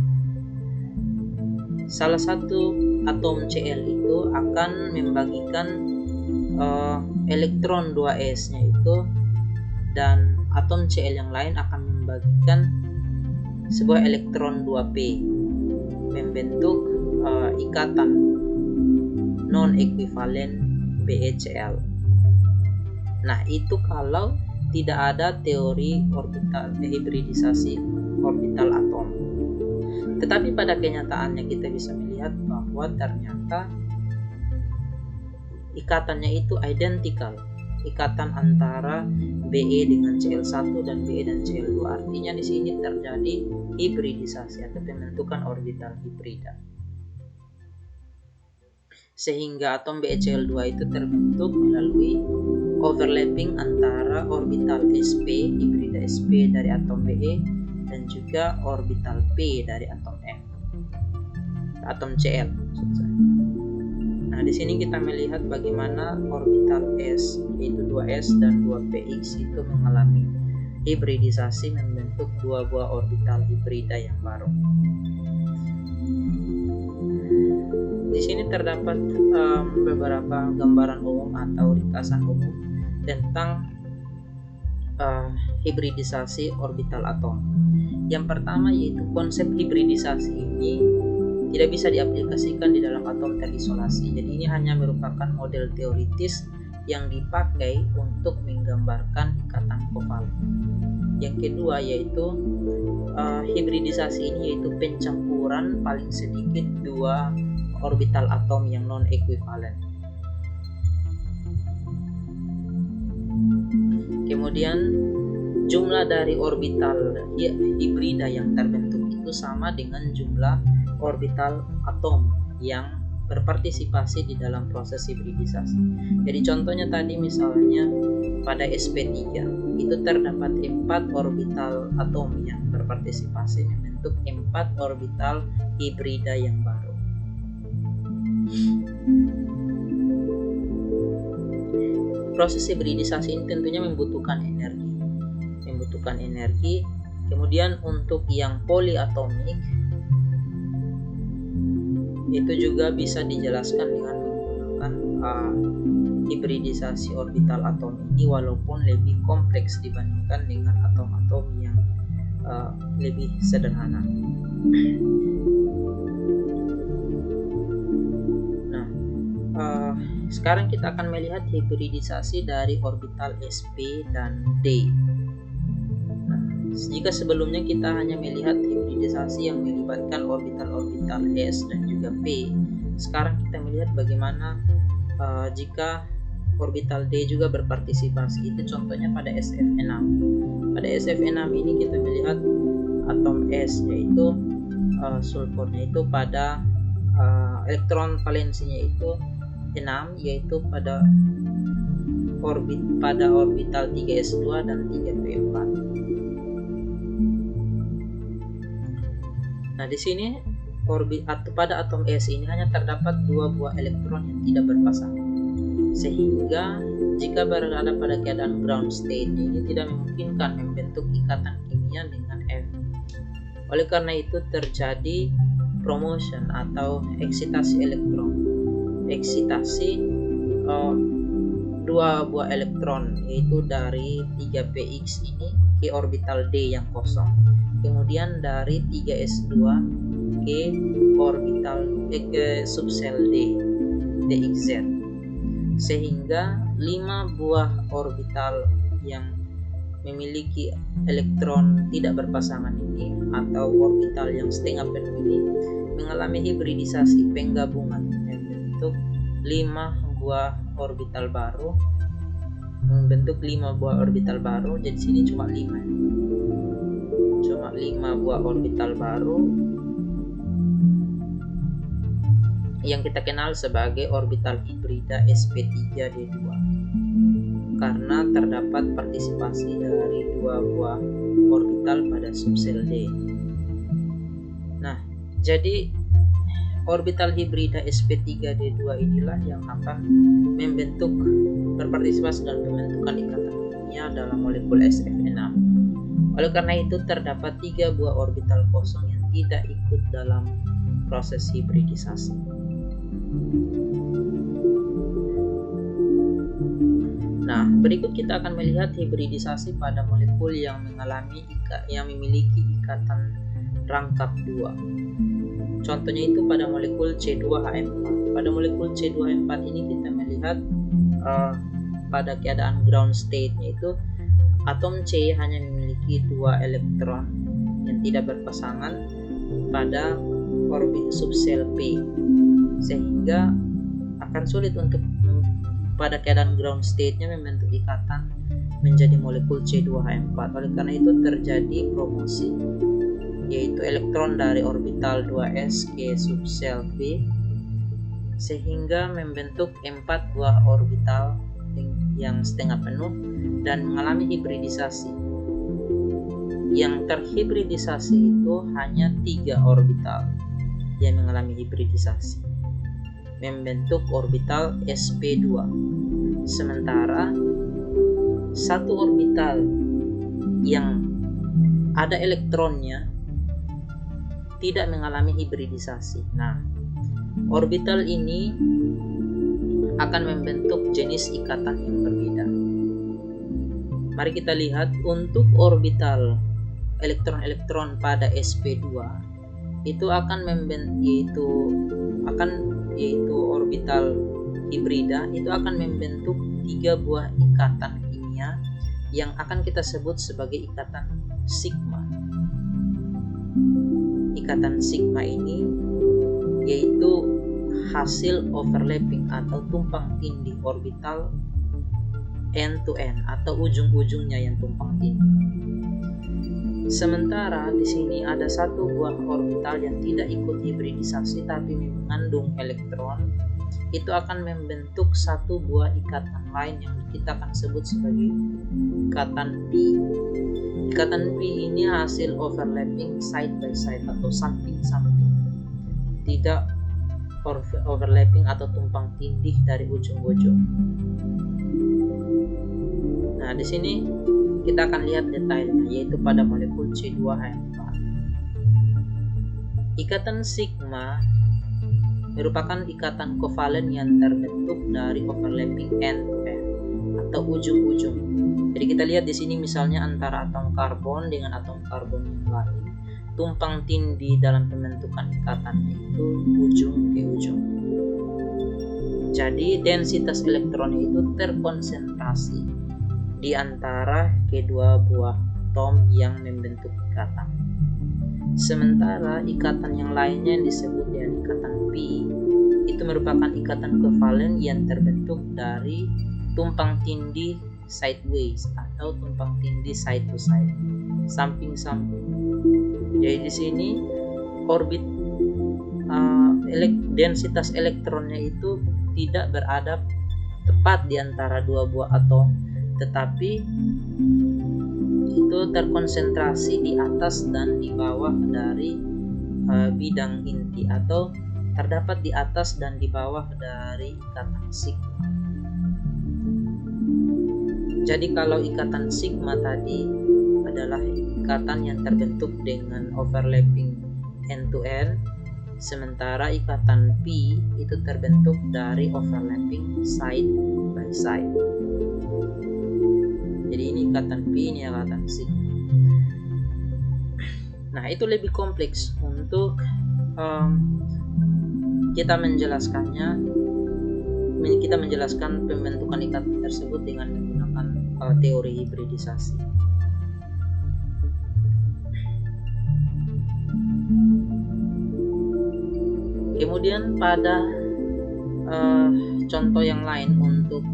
A: salah satu atom Cl itu akan membagikan elektron 2s-nya itu, dan atom Cl yang lain akan membagikan sebuah elektron 2p, membentuk ikatan non-ekivalen BeCl. Nah, itu kalau tidak ada teori orbital hibridisasi orbital atom. Tetapi pada kenyataannya kita bisa melihat bahwa ternyata ikatannya itu identical, ikatan antara Be dengan Cl1 dan Be dan Cl2. Artinya di sini terjadi hibridisasi atau pembentukan orbital hibrida, sehingga atom BeCl2 itu terbentuk melalui overlapping antara orbital sp, hibrida sp dari atom Be, dan juga orbital p dari atom F, atom Cl. Nah, di sini kita melihat bagaimana orbital s, yaitu 2s dan 2px itu mengalami hibridisasi membentuk 2 buah orbital hibrida yang baru. Di sini terdapat beberapa gambaran umum atau ringkasan umum tentang hibridisasi orbital atom. Yang pertama yaitu konsep hibridisasi ini tidak bisa diaplikasikan di dalam atom terisolasi. Jadi ini hanya merupakan model teoritis yang dipakai untuk menggambarkan ikatan kovalen. Yang kedua yaitu hibridisasi ini yaitu pencampuran paling sedikit 2 orbital atom yang non-ekivalen. Kemudian jumlah dari orbital hibrida yang terbentuk itu sama dengan jumlah orbital atom yang berpartisipasi di dalam proses hibridisasi. Jadi contohnya tadi misalnya pada sp3 itu terdapat 4 orbital atom yang berpartisipasi membentuk 4 orbital hibrida yang baru. Proses hibridisasi ini tentunya membutuhkan energi. Kemudian untuk yang poliatomik itu juga bisa dijelaskan dengan menggunakan hibridisasi orbital atom ini, walaupun lebih kompleks dibandingkan dengan atom-atom yang lebih sederhana. Nah, sekarang kita akan melihat hibridisasi dari orbital sp dan d. Jika sebelumnya kita hanya melihat hibridisasi yang melibatkan orbital-orbital s dan juga p, sekarang kita melihat bagaimana jika orbital d juga berpartisipasi. Itu contohnya pada SF6. Pada SF6 ini kita melihat atom S, yaitu sulfurnya itu pada elektron valensinya itu 6, yaitu pada orbital 3s2 dan 3p4. Nah, di sini pada atom S ini hanya terdapat 2 buah elektron yang tidak berpasangan, sehingga jika berada pada keadaan ground state ini tidak memungkinkan membentuk ikatan kimia dengan F. Oleh karena itu terjadi promotion atau eksitasi elektron. Eksitasi 2 buah elektron, yaitu dari 3px ini ke orbital D yang kosong, kemudian dari 3s2 ke orbital ke subsel D, dxz, sehingga 5 buah orbital yang memiliki elektron tidak berpasangan ini atau orbital yang setengah penuh ini mengalami hibridisasi penggabungan membentuk 5 buah orbital baru, jadi sini cuma 5 buah orbital baru yang kita kenal sebagai orbital hibrida sp3d2, karena terdapat partisipasi dari 2 buah orbital pada subsel D. Nah, jadi orbital hibrida sp3d2 inilah yang akan berpartisipasi dalam pembentukan ikatan kimia dalam molekul Sf6. Oleh karena itu terdapat 3 buah orbital kosong yang tidak ikut dalam proses hibridisasi. Nah, berikut kita akan melihat hibridisasi pada molekul yang memiliki ikatan rangkap 2. Contohnya itu pada molekul C2H4. Pada molekul C2H4 ini kita melihat pada keadaan ground state-nya itu atom C hanya memiliki 2 elektron yang tidak berpasangan pada orbit subsel P, sehingga akan sulit untuk pada keadaan ground state-nya membentuk ikatan menjadi molekul C2H4. Oleh karena itu terjadi promosi, yaitu elektron dari orbital 2s ke subsel P, sehingga membentuk 4 buah orbital yang setengah penuh dan mengalami hibridisasi. Yang terhibridisasi itu hanya 3 orbital yang mengalami hibridisasi, membentuk orbital sp2, sementara 1 orbital yang ada elektronnya tidak mengalami hibridisasi. Nah, orbital ini akan membentuk jenis ikatan yang berbeda. Mari kita lihat untuk orbital elektron-elektron pada sp2 itu akan yaitu orbital hibrida itu akan membentuk 3 buah ikatan kimia yang akan kita sebut sebagai ikatan sigma. Ikatan sigma ini yaitu hasil overlapping atau tumpang tindih orbital end to end atau ujung-ujungnya yang tumpang tindih. Sementara di sini ada 1 buah orbital yang tidak ikut hibridisasi tapi mengandung elektron, itu akan membentuk 1 buah ikatan lain yang kita akan sebut sebagai ikatan P. Ikatan P ini hasil overlapping side by side atau samping-samping, tidak overlapping atau tumpang tindih dari ujung-ujung. Nah, di sini kita akan lihat detailnya, yaitu pada molekul C2H4. Ikatan sigma merupakan ikatan kovalen yang terbentuk dari overlapping end to end atau ujung-ujung. Jadi kita lihat di sini misalnya antara atom karbon dengan atom karbon yang lain, tumpang tindih dalam pembentukan ikatan itu ujung ke ujung. Jadi densitas elektronnya itu terkonsentrasi di antara kedua buah atom yang membentuk ikatan. Sementara ikatan yang lainnya yang disebut dengan ikatan P itu merupakan ikatan kovalen yang terbentuk dari tumpang tindih sideways atau tumpang tindih side to side, samping-samping. di sini orbit densitas elektronnya itu tidak berada tepat di antara dua buah atom, tetapi itu terkonsentrasi di atas dan di bawah dari bidang inti, atau terdapat di atas dan di bawah dari ikatan sigma. Jadi kalau ikatan sigma tadi adalah ikatan yang terbentuk dengan overlapping end to end, sementara ikatan P itu terbentuk dari overlapping side by side. Jadi ini ikatan P, ini ikatan sigma. Nah, itu lebih kompleks untuk kita menjelaskan pembentukan ikatan tersebut dengan menggunakan teori hibridisasi. Kemudian pada contoh yang lain untuk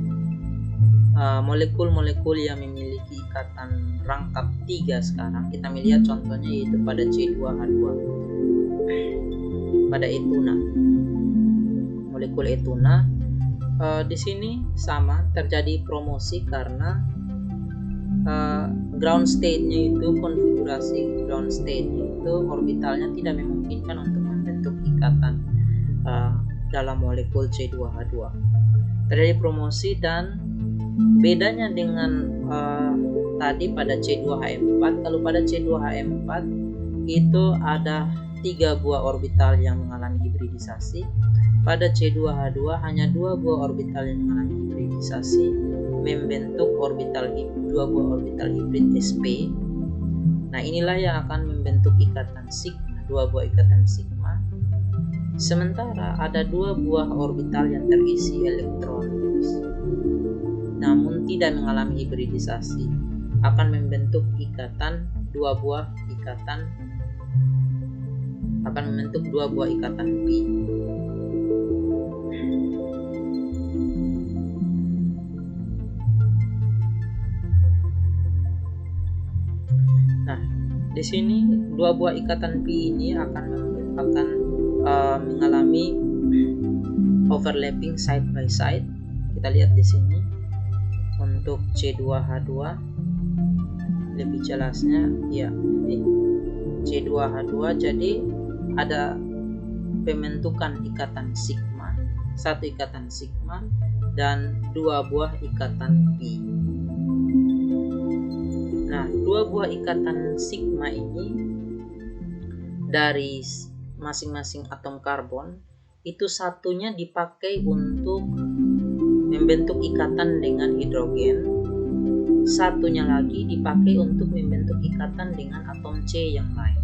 A: molekul-molekul yang memiliki ikatan rangkap 3 sekarang, kita melihat contohnya yaitu pada C2H2 pada etuna. Molekul etuna di sini sama terjadi promosi karena ground state-nya itu, konfigurasi ground state-nya itu orbitalnya tidak memungkinkan untuk membentuk ikatan dalam molekul C2H2. Terjadi promosi, dan bedanya dengan tadi pada C2H4, kalau pada C2H4 itu ada 3 buah orbital yang mengalami hibridisasi. Pada C2H2 hanya 2 buah orbital yang mengalami hibridisasi membentuk 2 buah orbital hibrid sp. Nah, inilah yang akan membentuk ikatan sigma, 2 buah ikatan sigma. Sementara ada 2 buah orbital yang terisi elektron namun tidak mengalami hibridisasi akan membentuk 2 buah ikatan P. Nah, di sini 2 buah ikatan P ini akan mengalami overlapping side by side. Kita lihat di sini untuk C2H2 lebih jelasnya ya, ini C2H2. Jadi ada pembentukan ikatan sigma, 1 ikatan sigma dan 2 buah ikatan P. Nah, 2 buah ikatan sigma ini dari masing-masing atom karbon itu satunya dipakai untuk membentuk ikatan dengan hidrogen, satunya lagi dipakai untuk membentuk ikatan dengan atom C yang lain.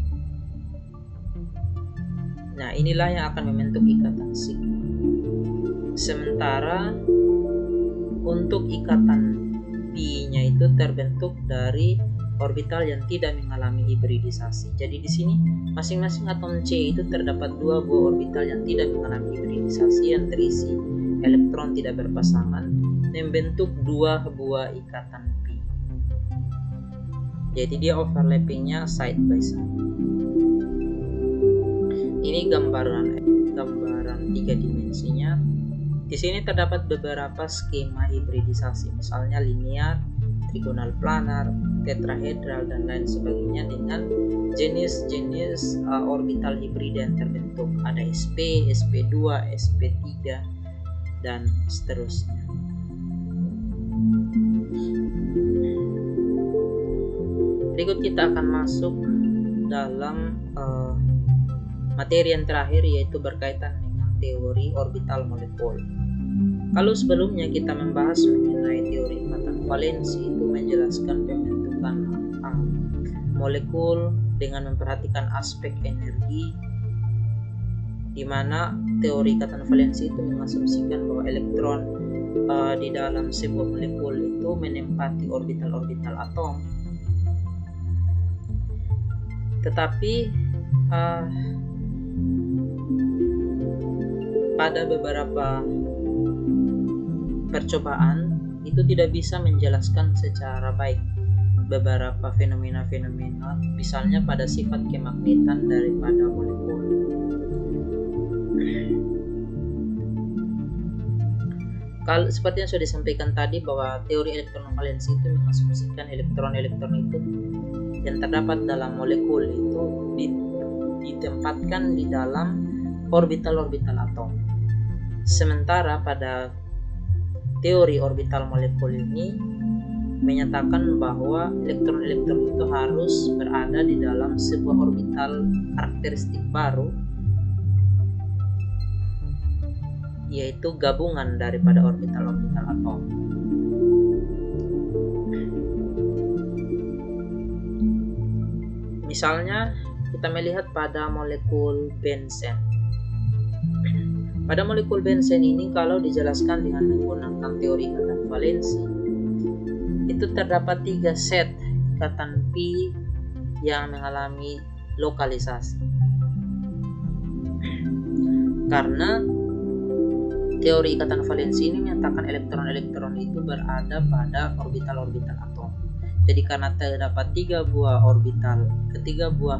A: Nah, inilah yang akan membentuk ikatan sigma. Sementara untuk ikatan P-nya itu terbentuk dari orbital yang tidak mengalami hibridisasi. Jadi di sini masing-masing atom C itu terdapat 2 buah orbital yang tidak mengalami hibridisasi yang terisi elektron tidak berpasangan membentuk 2 buah ikatan P. Jadi dia overlappingnya side by side. Ini gambaran 3 dimensinya. Di sini terdapat beberapa skema hibridisasi, misalnya linear, trigonal planar, tetrahedral dan lain sebagainya dengan jenis-jenis orbital hibrida yang terbentuk. Ada sp, sp2, sp3 dan seterusnya. Berikut kita akan masuk dalam materi yang terakhir, yaitu berkaitan dengan teori orbital molekul. Kalau sebelumnya kita membahas mengenai teori ikatan valensi, itu menjelaskan pembentukan molekul dengan memperhatikan aspek energi, di mana teori ikatan valensi itu mengasumsikan bahwa elektron di dalam sebuah molekul itu menempati orbital-orbital atom. Tetapi pada beberapa percobaan itu tidak bisa menjelaskan secara baik beberapa fenomena-fenomena, misalnya pada sifat kemagnetan daripada molekul. Kalau seperti yang sudah disampaikan tadi, bahwa teori elektrovalensi itu mengasumsikan elektron-elektron itu yang terdapat dalam molekul itu ditempatkan di dalam orbital-orbital atom. Sementara pada teori orbital molekul ini menyatakan bahwa elektron-elektron itu harus berada di dalam sebuah orbital karakteristik baru, yaitu gabungan daripada orbital-orbital atom. Misalnya kita melihat pada molekul benzen. Pada molekul benzen ini, kalau dijelaskan dengan menggunakan teori ikatan valensi, itu terdapat 3 set ikatan pi yang mengalami lokalisasi. Karena teori ikatan valensi ini menyatakan elektron-elektron itu berada pada orbital-orbital atom. Jadi karena terdapat 3 buah orbital, ketiga buah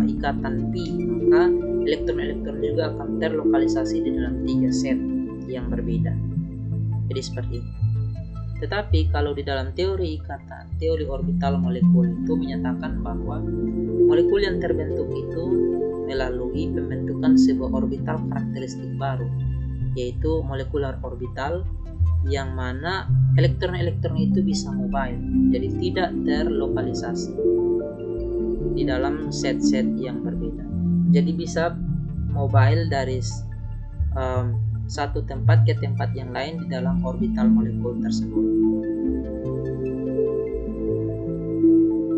A: ikatan pi, maka elektron-elektron juga akan terlokalisasi di dalam 3 set yang berbeda. Jadi seperti ini. Tetapi kalau di dalam teori orbital molekul itu menyatakan bahwa molekul yang terbentuk itu melalui pembentukan sebuah orbital karakteristik baru, yaitu molekular orbital, yang mana elektron-elektron itu bisa mobile, jadi tidak terlokalisasi di dalam set-set yang berbeda. Jadi bisa mobile dari satu tempat ke tempat yang lain di dalam orbital molekul tersebut.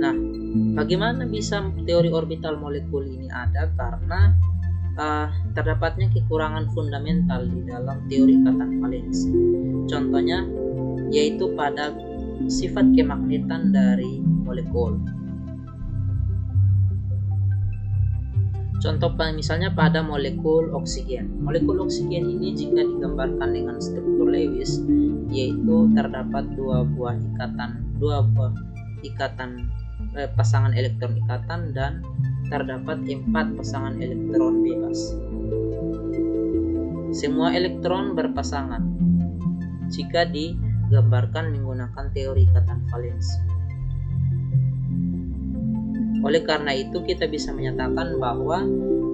A: Nah, bagaimana bisa teori orbital molekul ini ada? Karena terdapatnya kekurangan fundamental di dalam teori ikatan valensi. Contohnya yaitu pada sifat kemagnetan dari molekul. Contoh misalnya pada molekul oksigen. Molekul oksigen ini jika digambarkan dengan struktur Lewis, yaitu terdapat dua buah ikatan pasangan elektron ikatan, dan terdapat 4 pasangan elektron bebas. Semua elektron berpasangan jika digambarkan menggunakan teori ikatan valensi. Oleh karena itu kita bisa menyatakan bahwa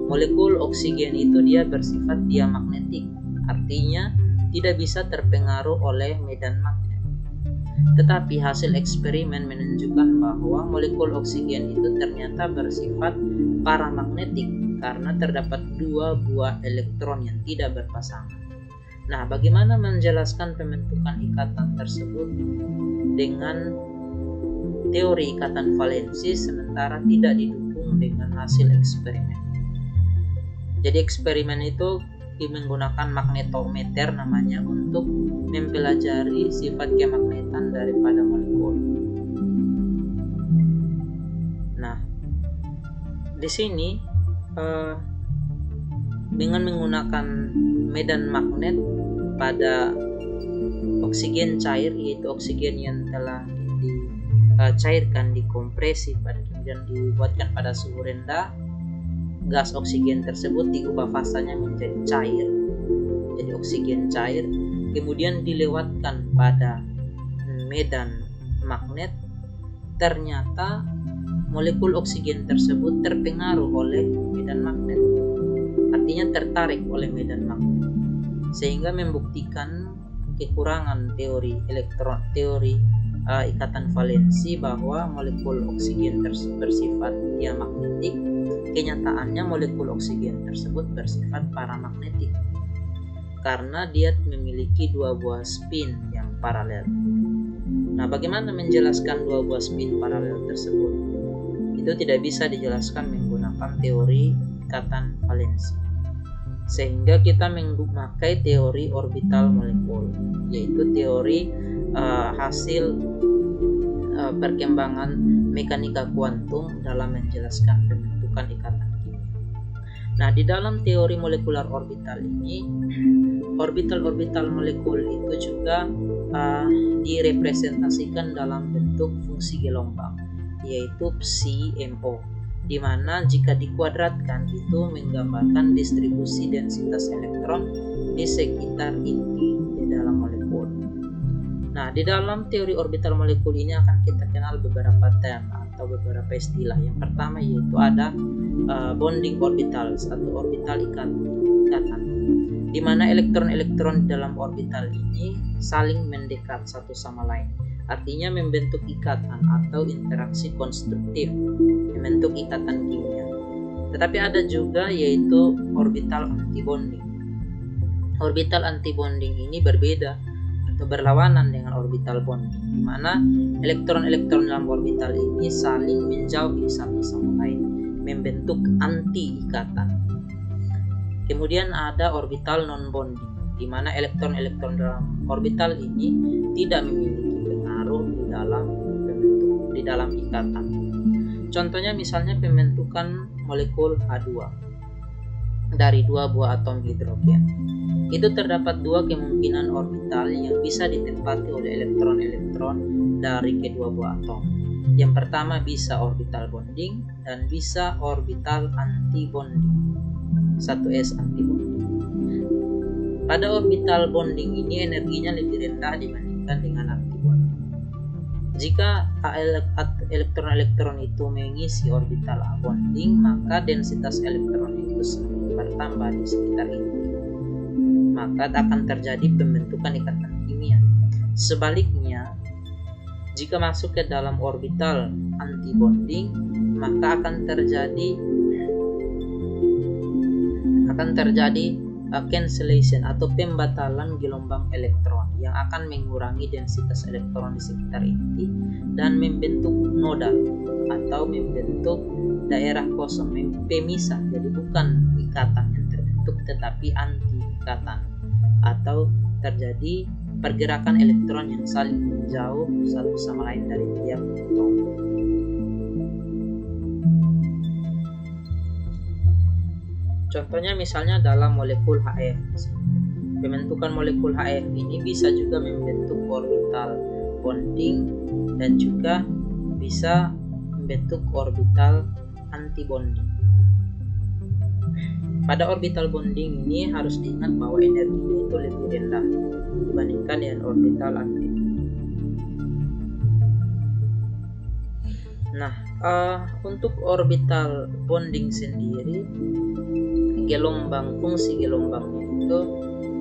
A: molekul oksigen itu dia bersifat diamagnetik, artinya tidak bisa terpengaruh oleh medan magnet. Tetapi hasil eksperimen menunjukkan bahwa molekul oksigen itu ternyata bersifat paramagnetik karena terdapat 2 buah elektron yang tidak berpasangan. Nah, bagaimana menjelaskan pembentukan ikatan tersebut dengan teori ikatan valensi sementara tidak didukung dengan hasil eksperimen? Jadi eksperimen itu menggunakan magnetometer namanya untuk mempelajari sifat kemagnetan daripada molekul. Nah, di sini dengan menggunakan medan magnet pada oksigen cair, yaitu oksigen yang telah dicairkan, dikompresi, kemudian dibuatkan pada suhu rendah, gas oksigen tersebut diubah fasanya menjadi cair, jadi oksigen cair, kemudian dilewatkan pada medan magnet. Ternyata molekul oksigen tersebut terpengaruh oleh medan magnet, artinya tertarik oleh medan magnet, sehingga membuktikan kekurangan teori ikatan valensi bahwa molekul oksigen bersifat diamagnetik. Kenyataannya molekul oksigen tersebut bersifat paramagnetik karena dia memiliki 2 buah spin yang paralel. Nah, bagaimana menjelaskan 2 buah spin paralel tersebut? Itu tidak bisa dijelaskan menggunakan teori ikatan valensi, sehingga kita memakai teori orbital molekul, yaitu teori hasil perkembangan mekanika kuantum dalam menjelaskan pembentukan ikatan kimia. Nah, di dalam teori molekular orbital ini, orbital-orbital molekul itu juga direpresentasikan dalam bentuk membentuk fungsi gelombang, yaitu psi-MO, di mana jika dikuadratkan itu menggambarkan distribusi densitas elektron di sekitar inti di dalam molekul. Nah, di dalam teori orbital molekul ini akan kita kenal beberapa term atau beberapa istilah. Yang pertama yaitu ada bonding orbitals atau orbital ikatan, di mana elektron-elektron dalam orbital ini saling mendekat satu sama lain. Artinya membentuk ikatan atau interaksi konstruktif, membentuk ikatan kimia. Tetapi ada juga yaitu orbital antibonding. Orbital antibonding ini berbeda atau berlawanan dengan orbital bonding, di mana elektron-elektron dalam orbital ini saling menjauhi satu sama lain, membentuk anti ikatan. Kemudian ada orbital non-bonding, di mana elektron-elektron dalam orbital ini tidak memiliki pengaruh di dalam ikatan. Contohnya misalnya pembentukan molekul H2 dari dua buah atom hidrogen. Itu terdapat dua kemungkinan orbital yang bisa ditempati oleh elektron-elektron dari kedua buah atom. Yang pertama bisa orbital bonding dan bisa orbital anti-bonding. 1s antibonding. Pada orbital bonding ini energinya lebih rendah dibandingkan dengan antibonding. Jika elektron-elektron itu mengisi orbital bonding, maka densitas elektron itu semakin bertambah di sekitar inti. Maka akan terjadi pembentukan ikatan kimia. Sebaliknya, jika masuk ke dalam orbital antibonding, maka akan terjadi cancellation atau pembatalan gelombang elektron yang akan mengurangi densitas elektron di sekitar inti dan membentuk nodal atau membentuk daerah kosong, pemisah. Jadi bukan ikatan yang terbentuk tetapi anti ikatan, atau terjadi pergerakan elektron yang saling menjauh satu sama lain dari tiap atom. Contohnya misalnya dalam molekul HF. Pembentukan molekul HF ini bisa juga membentuk orbital bonding dan juga bisa membentuk orbital antibonding. Pada orbital bonding ini harus diingat bahwa energinya itu lebih rendah dibandingkan dengan orbital antibonding. Nah, untuk orbital bonding sendiri, fungsi gelombangnya itu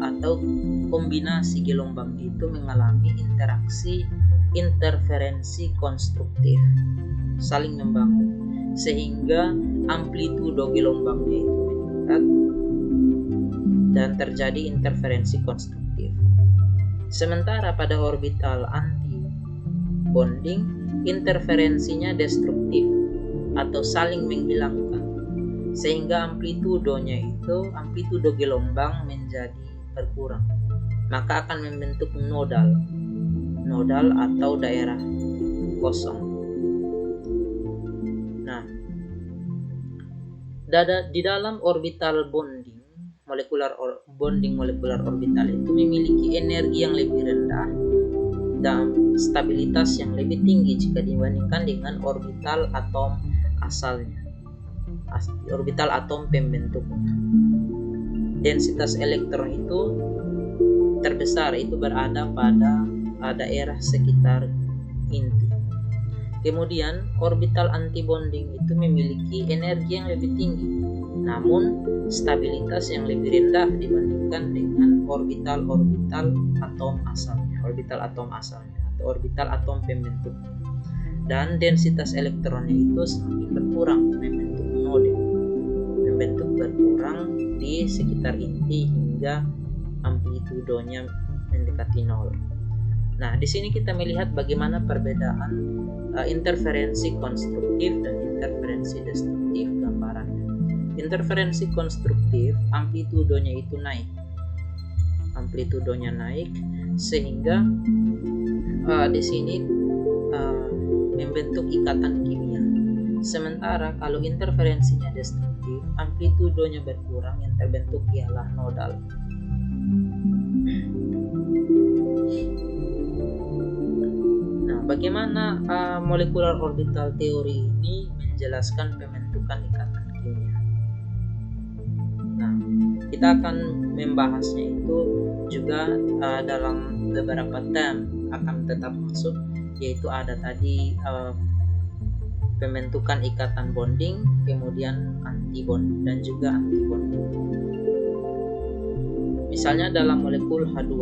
A: atau kombinasi gelombang itu mengalami interferensi konstruktif, saling membangun, sehingga amplitudo gelombangnya itu meningkat dan terjadi interferensi konstruktif. Sementara pada orbital anti bonding, interferensinya destruktif atau saling menghilangkan, sehingga amplitudo gelombang menjadi berkurang, maka akan membentuk nodal atau daerah kosong. Nah, di dalam orbital bonding molekular orbital itu memiliki energi yang lebih rendah dan stabilitas yang lebih tinggi jika dibandingkan dengan orbital atom asalnya, orbital atom pembentuknya. Densitas elektron itu terbesar, itu berada pada daerah sekitar inti. Kemudian orbital antibonding itu memiliki energi yang lebih tinggi, namun stabilitas yang lebih rendah dibandingkan dengan orbital atom asalnya atau orbital atom pembentuknya. Dan densitas elektronnya itu semakin berkurang, membentuk berkurang di sekitar inti hingga amplitudonya mendekati nol. Nah, di sini kita melihat bagaimana perbedaan interferensi konstruktif dan interferensi destruktif gambarannya. Interferensi konstruktif, amplitudonya naik sehingga di sini membentuk ikatan kimia. Sementara kalau interferensinya destruktif, amplitudonya berkurang, yang terbentuk ialah nodal. Nah, bagaimana molecular orbital theory ini menjelaskan pembentukan ikatan kimia. Nah, kita akan membahasnya itu juga dalam beberapa term akan tetap masuk, yaitu ada tadi pembentukan ikatan bonding, kemudian antibond dan juga antibonding. Misalnya dalam molekul H2.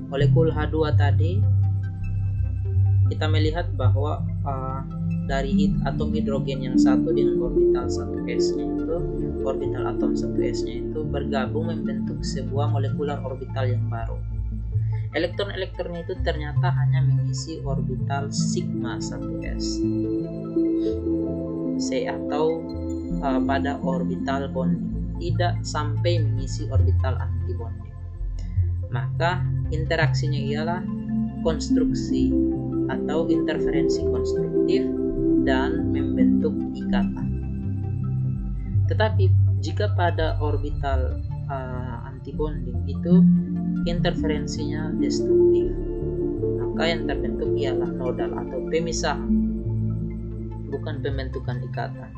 A: Molekul H2 tadi kita melihat bahwa dari atom hidrogen yang satu dengan orbital 1s-nya itu, orbital atom 1s-nya itu bergabung membentuk sebuah molekular orbital yang baru. Elektron-elektronnya itu ternyata hanya mengisi orbital sigma 1s atau pada orbital bonding, tidak sampai mengisi orbital antibonding. Maka interaksinya ialah konstruksi atau interferensi konstruktif dan membentuk ikatan. Tetapi jika pada orbital antibonding itu interferensinya destruktif, maka yang terbentuk ialah nodal atau pemisahan, bukan pembentukan ikatan.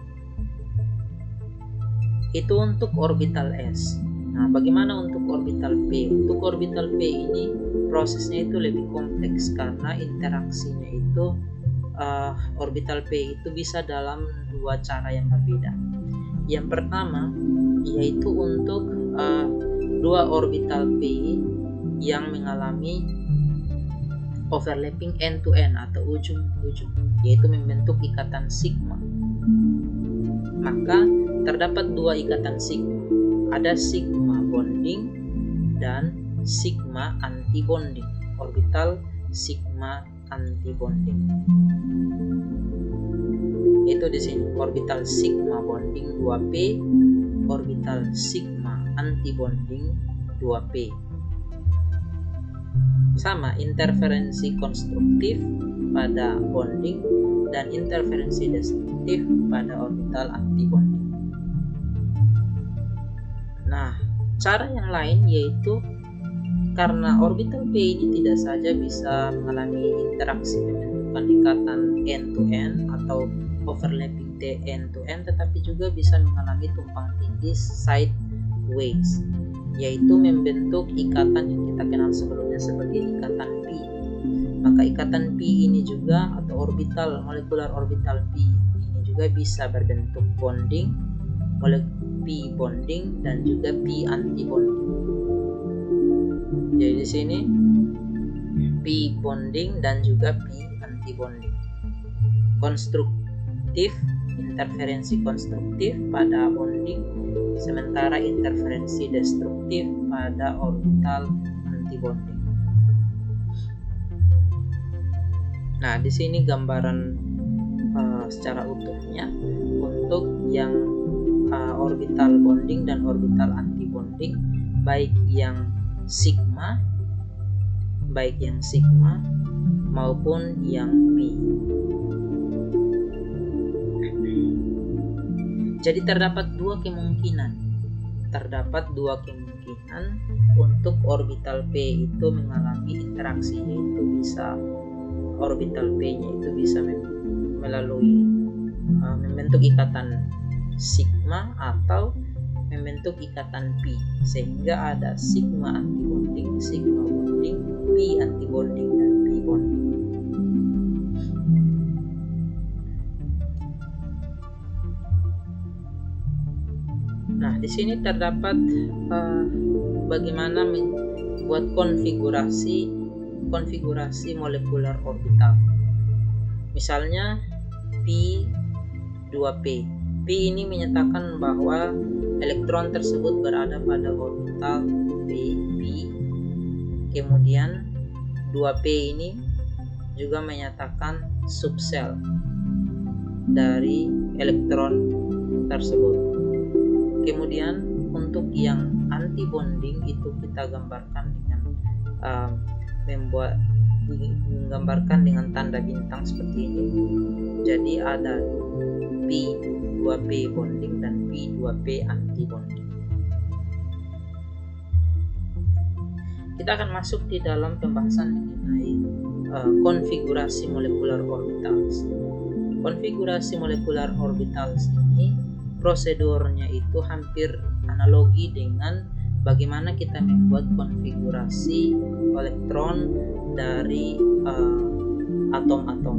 A: Itu untuk orbital S. Nah, bagaimana untuk orbital P? Untuk orbital P ini prosesnya itu lebih kompleks karena interaksinya itu orbital P itu bisa dalam dua cara yang berbeda. Yang pertama yaitu untuk dua orbital P yang mengalami overlapping end to end atau ujung ke ujung, yaitu membentuk ikatan sigma. Maka terdapat dua ikatan sigma, ada sigma bonding dan sigma antibonding, orbital sigma antibonding. Itu di sini orbital sigma bonding 2p, orbital sigma antibonding 2p. Sama interferensi konstruktif pada bonding dan interferensi destruktif pada orbital antibonding. Nah, cara yang lain yaitu karena orbital P ini tidak saja bisa mengalami interaksi pembentukan ikatan end to end atau overlapping end to end, tetapi juga bisa mengalami tumpang tindih sideways, yaitu membentuk ikatan yang kita kenal sebelumnya sebagai ikatan pi. Maka ikatan pi ini juga atau orbital molekular orbital pi ini juga bisa berbentuk bonding, pi bonding dan juga pi antibonding. Jadi di sini pi bonding dan juga pi antibonding. Konstruktif, interferensi konstruktif pada bonding, sementara interferensi destruktif pada orbital antibonding. Nah, di sini gambaran secara utuhnya untuk yang orbital bonding dan orbital antibonding, baik yang sigma maupun yang pi. Jadi terdapat dua kemungkinan untuk orbital P itu mengalami interaksi, yaitu bisa orbital P-nya itu bisa melalui membentuk ikatan sigma atau membentuk ikatan pi, sehingga ada sigma antibonding, sigma bonding, pi antibonding dan pi bonding. Nah, di sini terdapat bagaimana membuat konfigurasi molekular orbital. Misalnya pi 2p. Pi ini menyatakan bahwa elektron tersebut berada pada orbital p. Kemudian 2p ini juga menyatakan subsel dari elektron tersebut. Kemudian untuk yang antibonding itu kita gambarkan dengan menggambarkan dengan tanda bintang seperti ini. Jadi ada P2P bonding dan P2P antibonding. Kita akan masuk di dalam pembahasan mengenai konfigurasi molekular orbitals. Konfigurasi molekular orbitals ini prosedurnya itu hampir analogi dengan bagaimana kita membuat konfigurasi elektron dari atom-atom.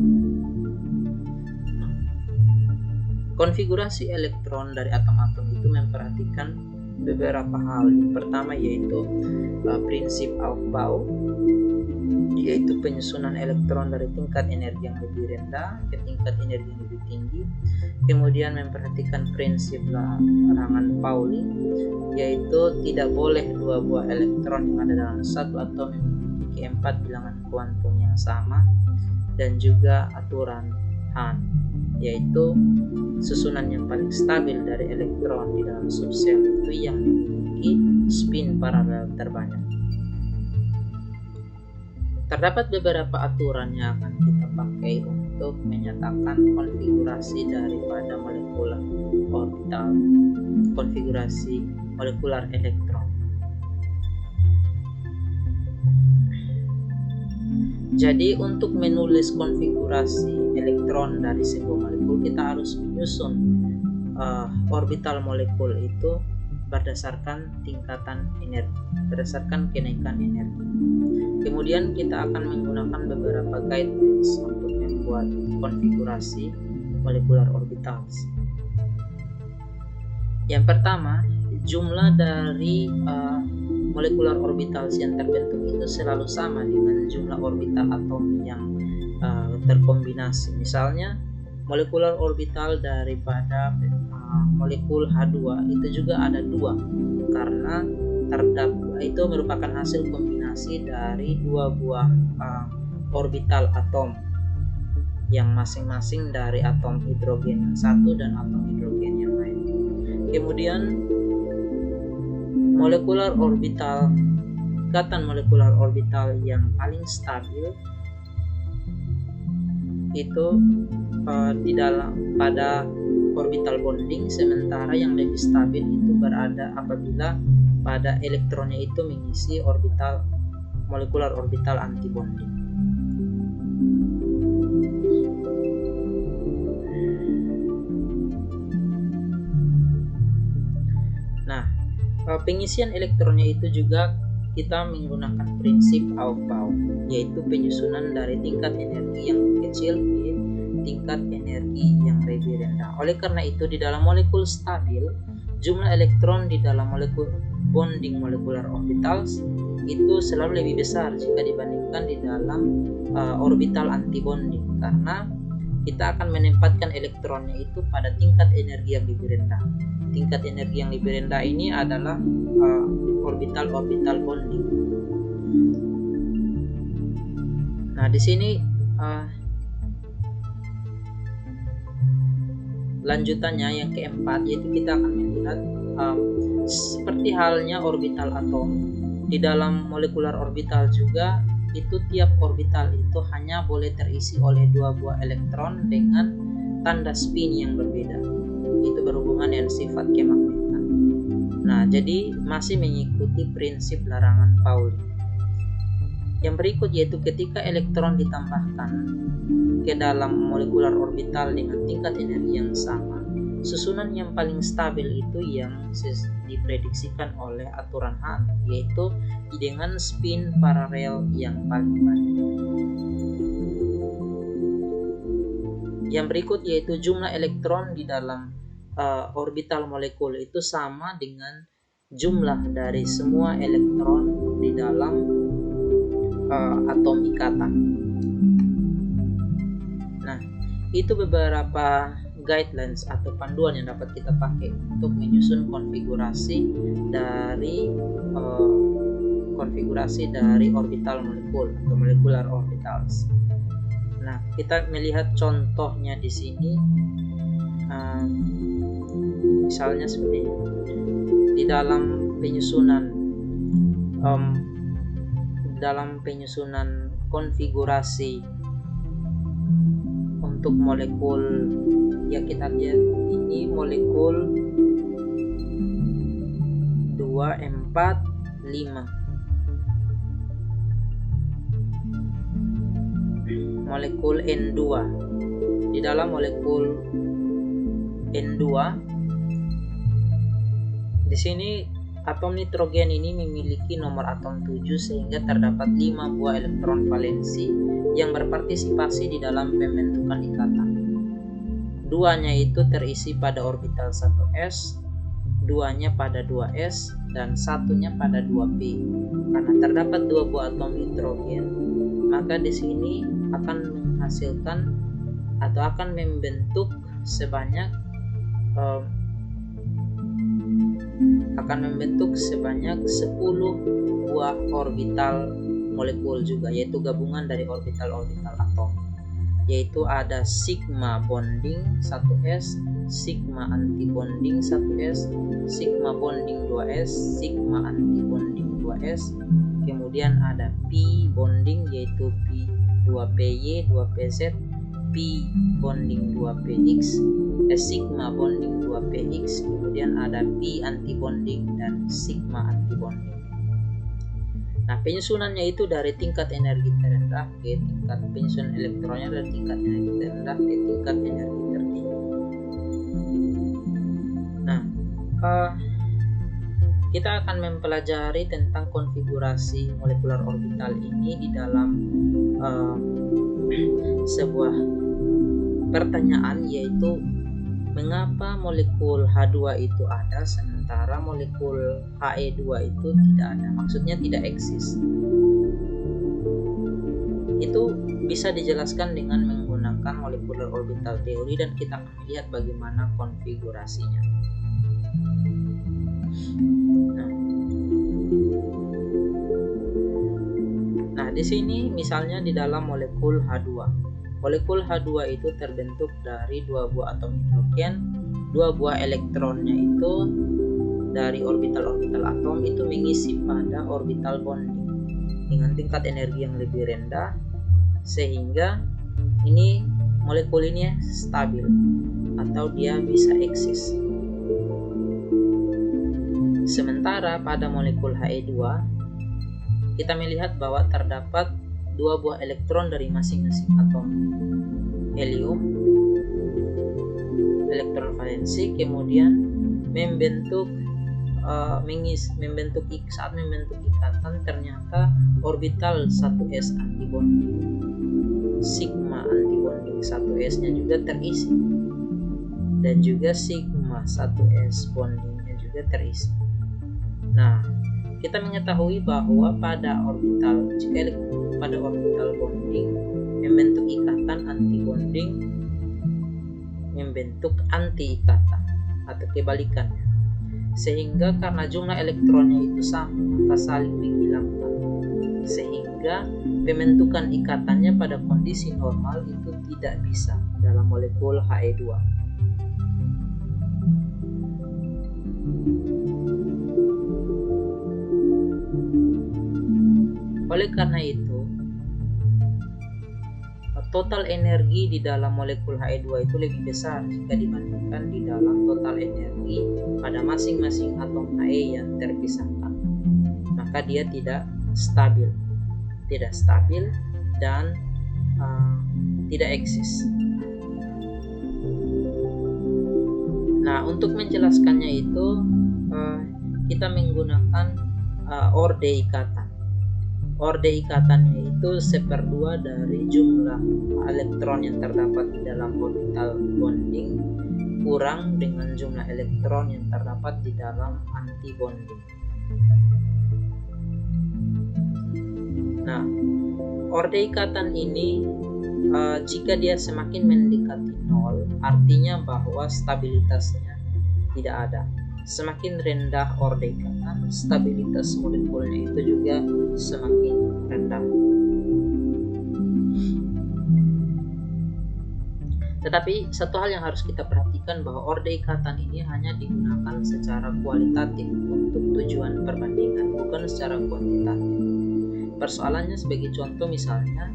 A: Konfigurasi elektron dari atom-atom itu memperhatikan beberapa hal. Yang pertama yaitu prinsip Aufbau, yaitu penyusunan elektron dari tingkat energi yang lebih rendah ke tingkat energi yang lebih tinggi. Kemudian memperhatikan prinsip larangan Pauli, yaitu tidak boleh dua buah elektron yang ada dalam satu atom yang memiliki 4 bilangan kuantum yang sama. Dan juga aturan Hahn, yaitu susunan yang paling stabil dari elektron di dalam subsel itu yang memiliki spin paralel terbanyak. Terdapat beberapa aturan yang akan kita pakai untuk menyatakan konfigurasi daripada molekular orbital, konfigurasi molekular elektron. Jadi untuk menulis konfigurasi elektron dari sebuah molekul, kita harus menyusun orbital molekul itu berdasarkan tingkatan energi, berdasarkan kenaikan energi. Kemudian kita akan menggunakan beberapa guidelines untuk membuat konfigurasi molekular orbitals. Yang pertama, jumlah dari molekular orbitals yang terbentuk itu selalu sama dengan jumlah orbital atom yang terkombinasi. Misalnya, molekular orbital daripada molekul H2 itu juga ada 2 karena itu merupakan hasil kombinasi dari 2 buah orbital atom yang masing-masing dari atom hidrogen yang satu dan atom hidrogen yang lain. Kemudian ikatan molekular orbital yang paling stabil itu pada orbital bonding, sementara yang lebih stabil itu berada apabila pada elektronnya itu mengisi molekular orbital antibonding. Nah, pengisian elektronnya itu juga kita menggunakan prinsip Aufbau, yaitu penyusunan dari tingkat energi yang kecil ke tingkat energi yang lebih rendah. Oleh karena itu, di dalam molekul stabil, jumlah elektron di dalam molekul bonding molekular orbitals itu selalu lebih besar jika dibandingkan di dalam orbital antibonding, karena kita akan menempatkan elektronnya itu pada tingkat energi yang lebih rendah. Tingkat energi yang lebih rendah ini adalah orbital bonding. Nah, di sini lanjutannya yang keempat, yaitu kita akan melihat seperti halnya orbital atom, di dalam molekular orbital juga itu tiap orbital itu hanya boleh terisi oleh 2 buah elektron dengan tanda spin yang berbeda. Itu berhubungan dengan sifat kemagnetan. Nah, jadi masih mengikuti prinsip larangan Pauli. Yang berikut yaitu ketika elektron ditambahkan ke dalam molekular orbital dengan tingkat energi yang sama, susunan yang paling stabil itu yang diprediksikan oleh aturan Hahn, yaitu dengan spin paralel yang paling banyak. Yang berikut yaitu jumlah elektron di dalam orbital molekul itu sama dengan jumlah dari semua elektron di dalam atom ikatan. Nah, itu beberapa guidelines atau panduan yang dapat kita pakai untuk menyusun konfigurasi dari orbital molekul atau molecular orbitals. Nah, kita melihat contohnya di sini, misalnya seperti ini. Di dalam penyusunan konfigurasi untuk molekul yang kita lihat ini molekul 2, 4, 5. molekul N2. Di dalam molekul N2, di sini atom nitrogen ini memiliki nomor atom 7 sehingga terdapat 5 buah elektron valensi yang berpartisipasi di dalam pembentukan ikatan. Duanya itu terisi pada orbital 1s, duanya pada 2s, dan satunya pada 2p. Karena terdapat 2 buah atom nitrogen, maka di sini akan menghasilkan atau akan membentuk sebanyak 10 buah orbital molekul juga, yaitu gabungan dari orbital-orbital atom, yaitu ada sigma bonding 1s, sigma anti bonding 1s, sigma bonding 2s, sigma anti bonding 2s, kemudian ada pi bonding yaitu pi 2py 2pz, pi bonding 2px, sigma bonding 2px, kemudian ada pi anti bonding dan sigma anti bonding. Nah, penyusunannya itu dari tingkat energi terendah ke tingkat penyusunan elektronnya dari tingkat energi terendah ke tingkat energi tertinggi. Nah, kita akan mempelajari tentang konfigurasi molekular orbital ini di dalam sebuah pertanyaan, yaitu mengapa molekul H2 itu ada sementara molekul He2 itu tidak ada, maksudnya tidak eksis. Itu bisa dijelaskan dengan menggunakan molekular orbital teori dan kita akan melihat bagaimana konfigurasinya. Nah, di sini misalnya di dalam molekul H2. Molekul H2 itu terbentuk dari 2 buah atom hidrogen, 2 buah elektronnya itu dari orbital-orbital atom itu mengisi pada orbital bonding dengan tingkat energi yang lebih rendah, sehingga ini molekul ini stabil atau dia bisa eksis. Sementara pada molekul He2 kita melihat bahwa terdapat 2 buah elektron dari masing-masing atom helium, elektron valensi, kemudian saat membentuk ikatan ternyata orbital 1s antibonding, sigma antibonding 1s nya juga terisi, dan juga sigma 1s bondingnya juga terisi. Nah, kita mengetahui bahwa pada orbital bonding membentuk ikatan, antibonding membentuk anti ikatan atau kebalikannya, sehingga karena jumlah elektronnya itu sama maka saling menghilangkan, sehingga pembentukan ikatannya pada kondisi normal itu tidak bisa dalam molekul He2. Oleh karena itu, total energi di dalam molekul He2 itu lebih besar jika dibandingkan di dalam total energi pada masing-masing atom He yang terpisahkan. Maka dia tidak stabil dan tidak eksis. Nah, untuk menjelaskannya itu kita menggunakan orde ikatan. Orde ikatannya itu 1/2 dari jumlah elektron yang terdapat di dalam orbital bonding kurang dengan jumlah elektron yang terdapat di dalam antibonding. Nah, orde ikatan ini jika dia semakin mendekati 0, artinya bahwa stabilitasnya tidak ada. Semakin rendah orde ikatan, stabilitas molekulnya itu juga semakin rendah. Tetapi satu hal yang harus kita perhatikan bahwa orde ikatan ini hanya digunakan secara kualitatif untuk tujuan perbandingan, bukan secara kuantitatif. Persoalannya sebagai contoh misalnya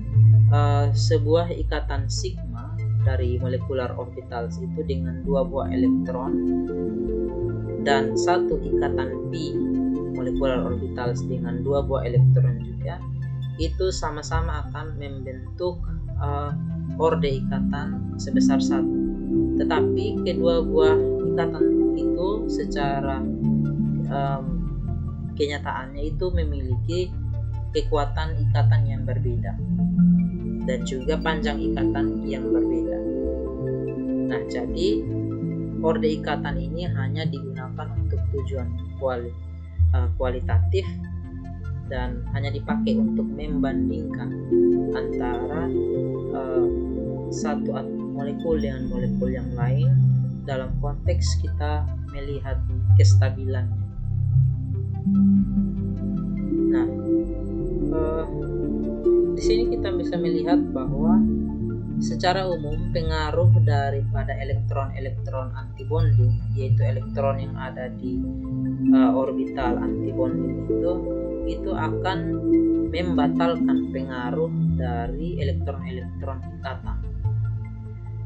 A: sebuah ikatan sigma dari molekular orbitals itu dengan 2 buah elektron dan satu ikatan pi molekular orbitals dengan 2 buah elektron juga, itu sama-sama akan membentuk orde ikatan sebesar 1. Tetapi kedua buah ikatan itu secara kenyataannya itu memiliki kekuatan ikatan yang berbeda dan juga panjang ikatan yang berbeda. Nah, jadi orde ikatan ini hanya digunakan untuk tujuan kualitatif dan hanya dipakai untuk membandingkan antara satu molekul dengan molekul yang lain dalam konteks kita melihat kestabilannya. Nah, di sini kita bisa melihat bahwa secara umum pengaruh daripada elektron-elektron antibonding, yaitu elektron yang ada di orbital antibonding itu akan membatalkan pengaruh dari elektron-elektron ikatan,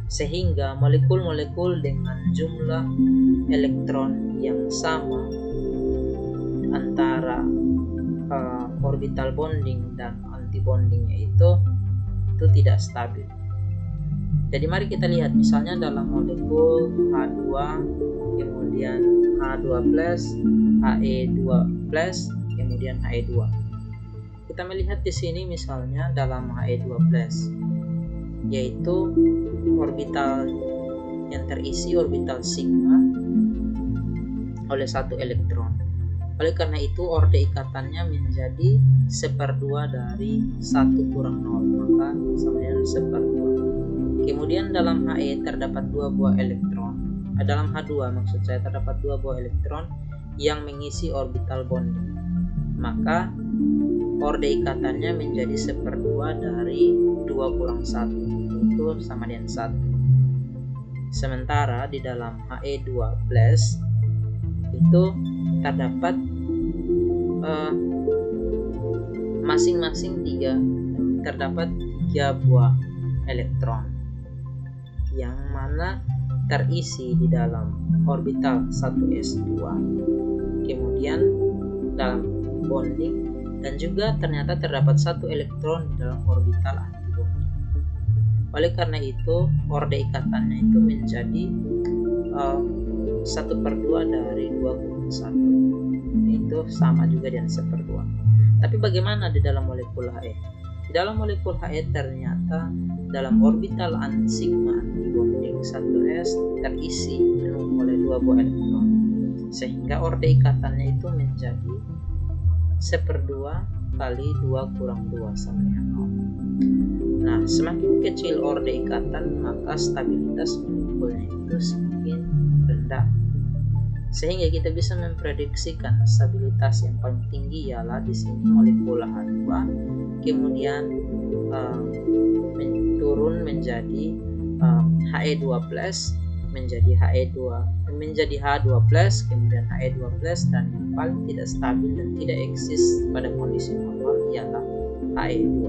A: sehingga molekul-molekul dengan jumlah elektron yang sama antara orbital bonding dan antibondingnya itu tidak stabil. Jadi mari kita lihat misalnya dalam molekul H2 kemudian H2+, He2+, kemudian He2. Kita melihat di sini misalnya dalam He2+, yaitu orbital yang terisi orbital sigma oleh satu elektron. Oleh karena itu orde ikatannya menjadi 1/2 dari 1 kurang 0, maka sama dengan 1/2. Kemudian dalam He terdapat 2 buah elektron. Dalam H2 maksud saya terdapat 2 buah elektron yang mengisi orbital bonding. Maka orde ikatannya menjadi 1/2 dari 2 kurang 1, itu sama dengan 1. Sementara di dalam He2+ itu terdapat masing-masing terdapat 3 buah elektron yang mana terisi di dalam orbital 1s2, kemudian dalam bonding, dan juga ternyata terdapat 1 elektron di dalam orbital antibonding. Oleh karena itu orde ikatannya itu menjadi 1/2 dari 2/1, itu sama juga dengan 1/2. Tapi bagaimana di dalam molekul He? Di dalam molekul He ternyata dalam orbital sigma antibonding 1s terisi penuh oleh 2 buah elektron, sehingga orde ikatannya itu menjadi 1/2 kali 2 kurang 2 sama dengan 0. Nah, semakin kecil orde ikatan maka stabilitas molekulnya itu semakin rendah, sehingga kita bisa memprediksikan stabilitas yang paling tinggi ialah di sini molekul H2, kemudian turun menjadi He2+, menjadi H2+, kemudian He2+, dan yang paling tidak stabil dan tidak eksis pada kondisi normal ialah He2.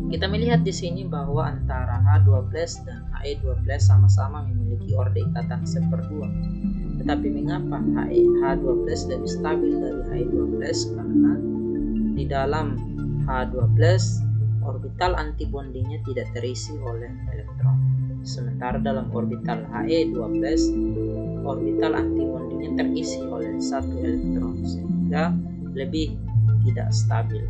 A: Kita melihat di sini bahwa antara H2+ dan He2+ sama-sama memiliki orde ikatan 1/2. Tetapi mengapa H2+ lebih stabil dari He2+? Karena di dalam H2+ orbital antibondingnya tidak terisi oleh elektron. Sementara dalam orbital He2+, orbital antibondingnya terisi oleh 1 elektron, sehingga lebih tidak stabil.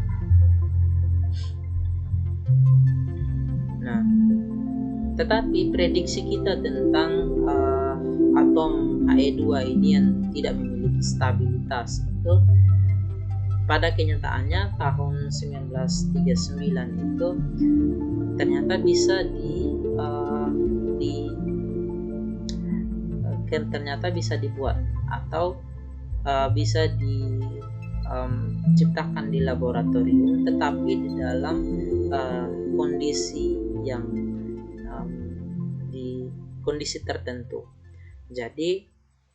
A: Nah, tetapi prediksi kita tentang atom He2 ini yang tidak memiliki stabilitas itu pada kenyataannya tahun 1939 itu ternyata bisa dibuat atau bisa diciptakan di laboratorium, tetapi di dalam kondisi yang di kondisi tertentu. Jadi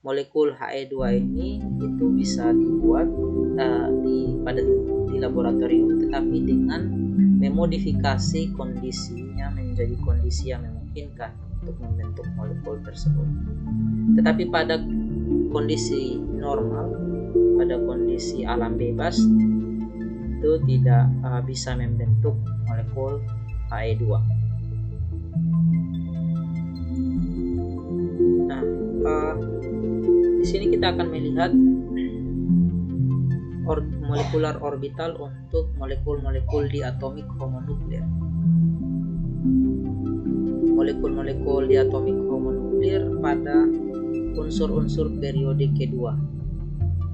A: molekul He2 ini itu bisa dibuat di laboratorium, tetapi dengan memodifikasi kondisinya menjadi kondisi yang memungkinkan untuk membentuk molekul tersebut. Tetapi pada kondisi normal, pada kondisi alam bebas itu tidak bisa membentuk molekul He2. Nah, di sini kita akan melihat molekular orbital untuk molekul-molekul diatomik homonukleer. Molekul-molekul diatomik homonukleer pada unsur-unsur periode kedua.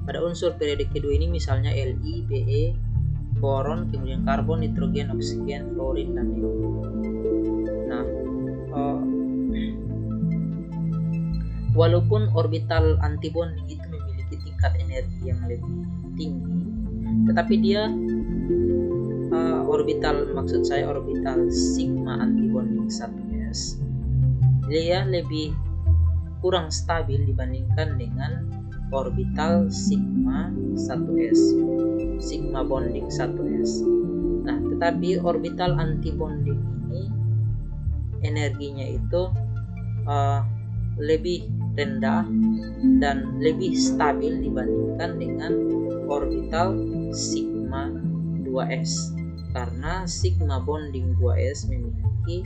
A: Pada unsur periode kedua ini misalnya Li, Be, boron, kemudian karbon, nitrogen, oksigen, fluorin, dan neon. Nah, walaupun orbital antibonding itu memiliki tingkat energi yang lebih tinggi, tetapi dia orbital sigma antibonding 1s, dia lebih kurang stabil dibandingkan dengan orbital sigma 1s, sigma bonding 1s. Nah, tetapi orbital antibonding ini energinya itu lebih rendah dan lebih stabil dibandingkan dengan orbital sigma 2s, karena sigma bonding 2s memiliki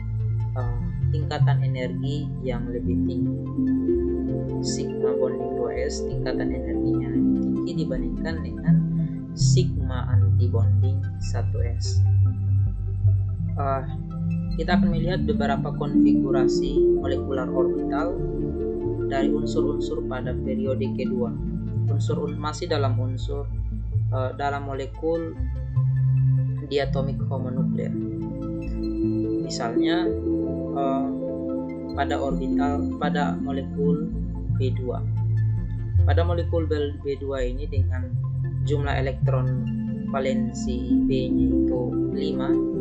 A: tingkatan energi yang lebih tinggi. Sigma bonding 2s tingkatan energinya lebih tinggi dibandingkan dengan sigma antibonding 1s. Kita akan melihat beberapa konfigurasi molekular orbital dari unsur-unsur pada periode kedua. Masih dalam dalam molekul diatomik homonukleer. Misalnya pada molekul B2. Pada molekul B2 ini dengan jumlah elektron valensi B-nya itu 5.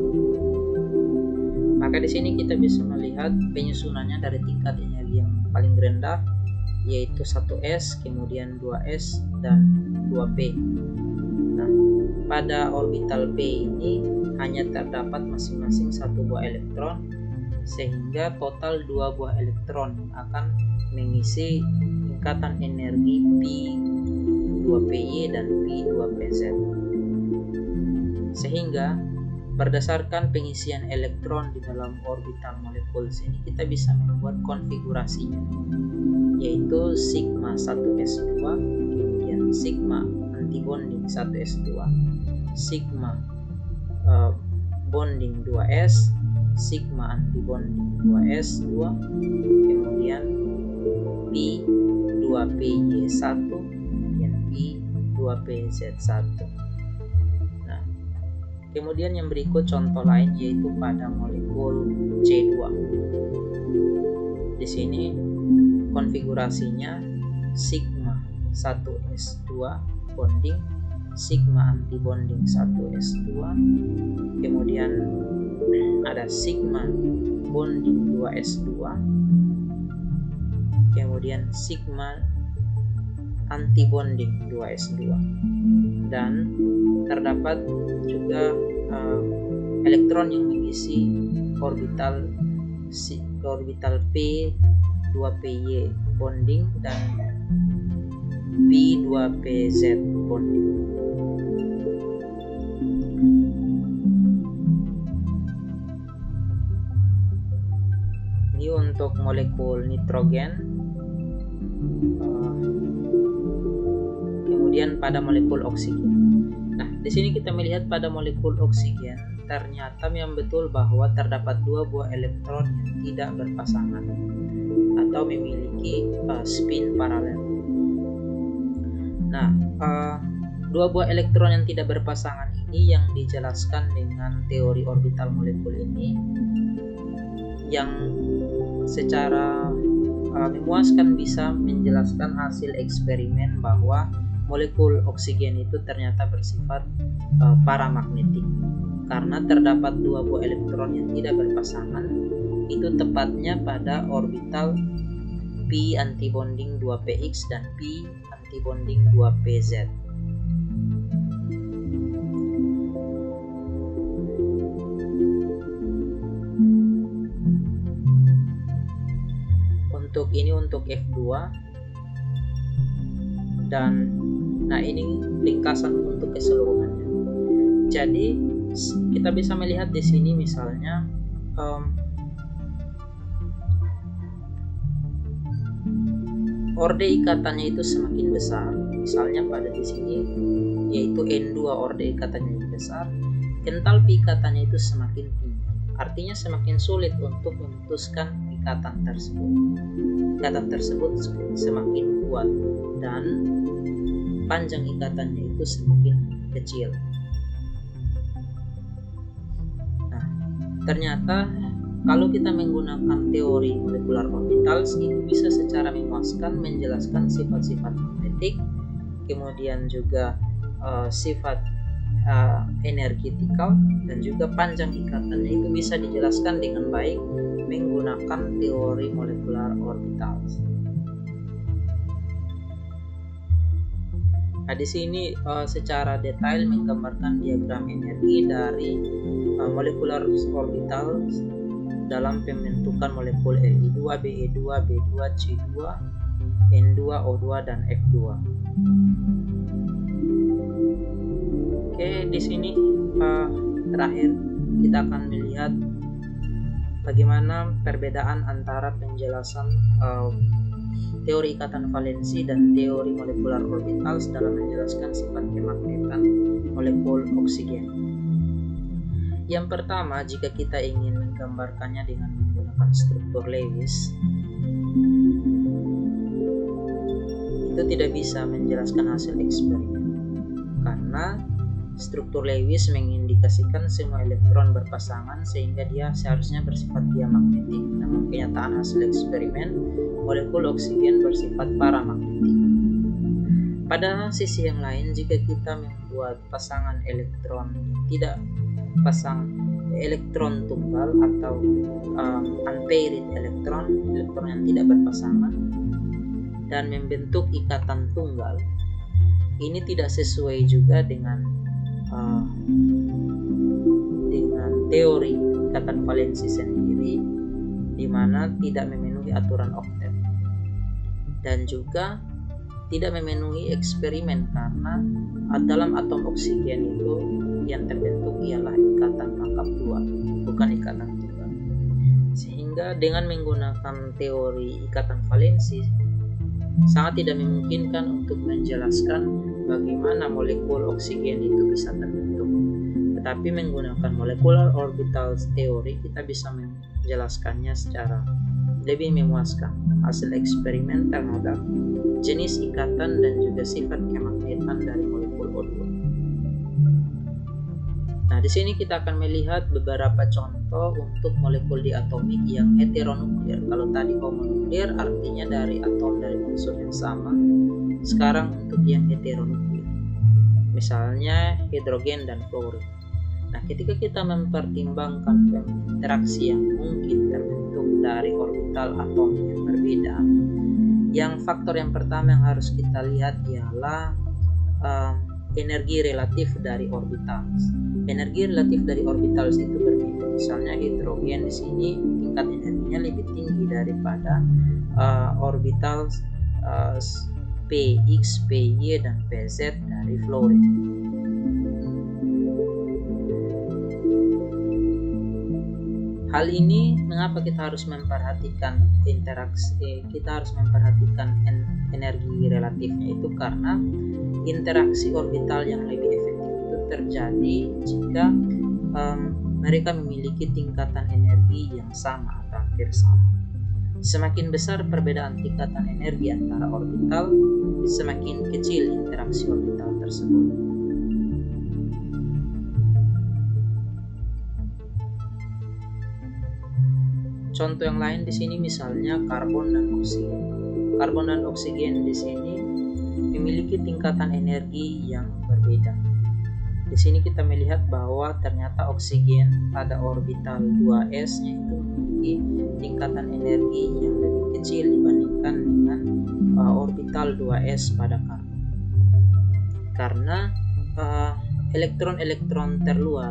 A: Maka di sini kita bisa melihat penyusunannya dari tingkat energi yang paling rendah, yaitu 1s, kemudian 2s, dan 2p. Nah, pada orbital P ini hanya terdapat masing-masing 1 buah elektron, sehingga total 2 buah elektron akan mengisi tingkatan energi P2py dan P2pz. Sehingga berdasarkan pengisian elektron di dalam orbital molekul sini, kita bisa membuat konfigurasinya, yaitu sigma 1s2, kemudian sigma antibonding 1s2, sigma bonding 2s, sigma antibonding 2s2, kemudian P2py1, kemudian P2pz1. Kemudian yang berikut contoh lain, yaitu pada molekul C2. Di sini konfigurasinya sigma 1s2 bonding, sigma antibonding 1s2, kemudian ada sigma bonding 2s2, kemudian sigma antibonding 2s2, dan terdapat juga elektron yang mengisi orbital P2py bonding dan P2pz bonding. Ini untuk molekul nitrogen. Kemudian pada molekul oksigen. Nah, di sini kita melihat pada molekul oksigen ternyata memang betul bahwa terdapat 2 buah elektron yang tidak berpasangan atau memiliki spin paralel. Nah, 2 buah elektron yang tidak berpasangan ini yang dijelaskan dengan teori orbital molekul ini, yang secara memuaskan bisa menjelaskan hasil eksperimen bahwa molekul oksigen itu ternyata bersifat paramagnetik karena terdapat 2 buah elektron yang tidak berpasangan, itu tepatnya pada orbital P antibonding 2px dan P antibonding 2pz. Untuk F2, dan nah ini ringkasan untuk keseluruhannya. Jadi kita bisa melihat di sini misalnya orde ikatannya itu semakin besar, misalnya pada di sini yaitu N2 orde ikatannya lebih besar, entalpi ikatannya itu semakin tinggi. Artinya semakin sulit untuk memutuskan ikatan tersebut. Ikatan tersebut semakin kuat dan panjang ikatannya itu semakin kecil. Nah, ternyata kalau kita menggunakan teori molekular orbitals, itu bisa secara memuaskan menjelaskan sifat-sifat magnetik, kemudian juga sifat energetikal, dan juga panjang ikatannya itu bisa dijelaskan dengan baik menggunakan teori molekular orbitals. Nah, di sini secara detail menggambarkan diagram energi dari molekular orbitals dalam pembentukan molekul Li2, Be2, B2, C2, N2, O2, dan F2. Oke, di sini terakhir kita akan melihat bagaimana perbedaan antara penjelasan teori ikatan valensi dan teori molekular orbitals dalam menjelaskan sifat kemagnetan molekul oksigen. Yang pertama, jika kita ingin menggambarkannya dengan menggunakan struktur Lewis, itu tidak bisa menjelaskan hasil eksperimen, karena struktur Lewis mengindikasikan semua elektron berpasangan sehingga dia seharusnya bersifat diamagnetik. Namun kenyataan hasil eksperimen, molekul oksigen bersifat paramagnetik. Pada sisi yang lain, jika kita membuat pasangan elektron tidak pasang elektron tunggal atau unpaired elektron yang tidak berpasangan dan membentuk ikatan tunggal, ini tidak sesuai juga dengan teori ikatan valensi sendiri, di mana tidak memenuhi aturan oktet dan juga tidak memenuhi eksperimen, karena dalam atom oksigen itu yang terbentuk ialah ikatan rangkap dua, bukan ikatan tunggal. Sehingga dengan menggunakan teori ikatan valensi sangat tidak memungkinkan untuk menjelaskan bagaimana molekul oksigen itu bisa terbentuk. Tetapi menggunakan molecular orbitals teori kita bisa menjelaskannya secara lebih memuaskan hasil eksperimen terhadap jenis ikatan dan juga sifat kemagnetan dari molekul O2. Nah, di sini kita akan melihat beberapa contoh untuk molekul diatomik yang heteronuklear. Kalau tadi homonuklear artinya dari atom dari unsur yang sama. Sekarang untuk yang heteronuklear, misalnya hidrogen dan fluorida. Nah, ketika kita mempertimbangkan interaksi yang mungkin terbentuk dari orbital atom yang berbeda, faktor yang pertama yang harus kita lihat ialah energi relatif dari orbitals. Energi relatif dari orbitals itu berbeda. Misalnya hidrogen di sini tingkat energinya lebih tinggi daripada orbitals Px, Py, dan Pz dari fluorida. Hal ini mengapa kita harus memperhatikan interaksi, kita harus memperhatikan energi relatifnya itu karena interaksi orbital yang lebih efektif itu terjadi jika mereka memiliki tingkatan energi yang sama atau hampir sama. Semakin besar perbedaan tingkatan energi antara orbital, semakin kecil interaksi orbital tersebut. Contoh yang lain di sini misalnya karbon dan oksigen. Karbon dan oksigen di sini memiliki tingkatan energi yang berbeda. Di sini kita melihat bahwa ternyata oksigen pada orbital 2s-nya itu memiliki tingkatan energi yang lebih kecil dibandingkan dengan orbital 2s pada karbon. Karena elektron-elektron terluar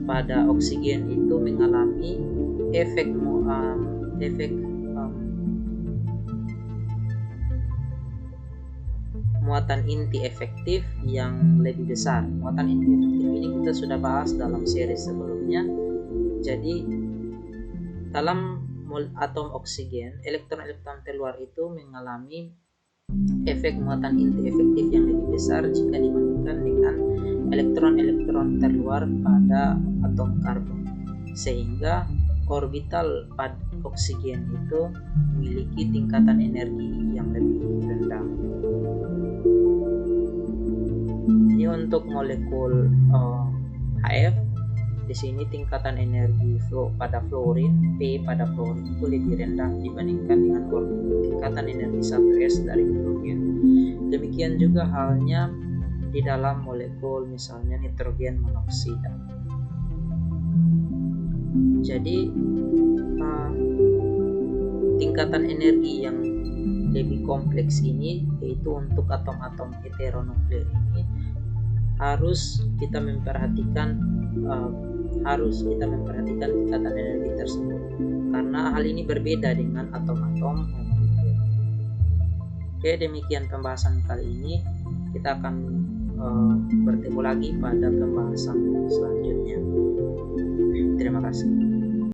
A: pada oksigen itu mengalami efek muatan inti efektif yang lebih besar. Muatan inti efektif ini kita sudah bahas dalam seri sebelumnya. Jadi dalam atom oksigen, elektron-elektron terluar itu mengalami efek muatan inti efektif yang lebih besar jika dibandingkan dengan elektron-elektron terluar pada atom karbon, sehingga orbital pada oksigen itu memiliki tingkatan energi yang lebih rendah. Ini untuk molekul HF. Di sini tingkatan energi pada fluorin, P pada fluorin itu lebih rendah dibandingkan dengan tingkatan energi 1s dari hidrogen. Demikian juga halnya di dalam molekul misalnya nitrogen monoksida. Jadi tingkatan energi yang lebih kompleks ini, yaitu untuk atom-atom heteronukleer ini, harus kita memperhatikan tingkatan energi tersebut, karena hal ini berbeda dengan atom-atom mononukleer. Oke, demikian pembahasan kali ini. Kita akan bertemu lagi pada pembahasan selanjutnya. Terima kasih.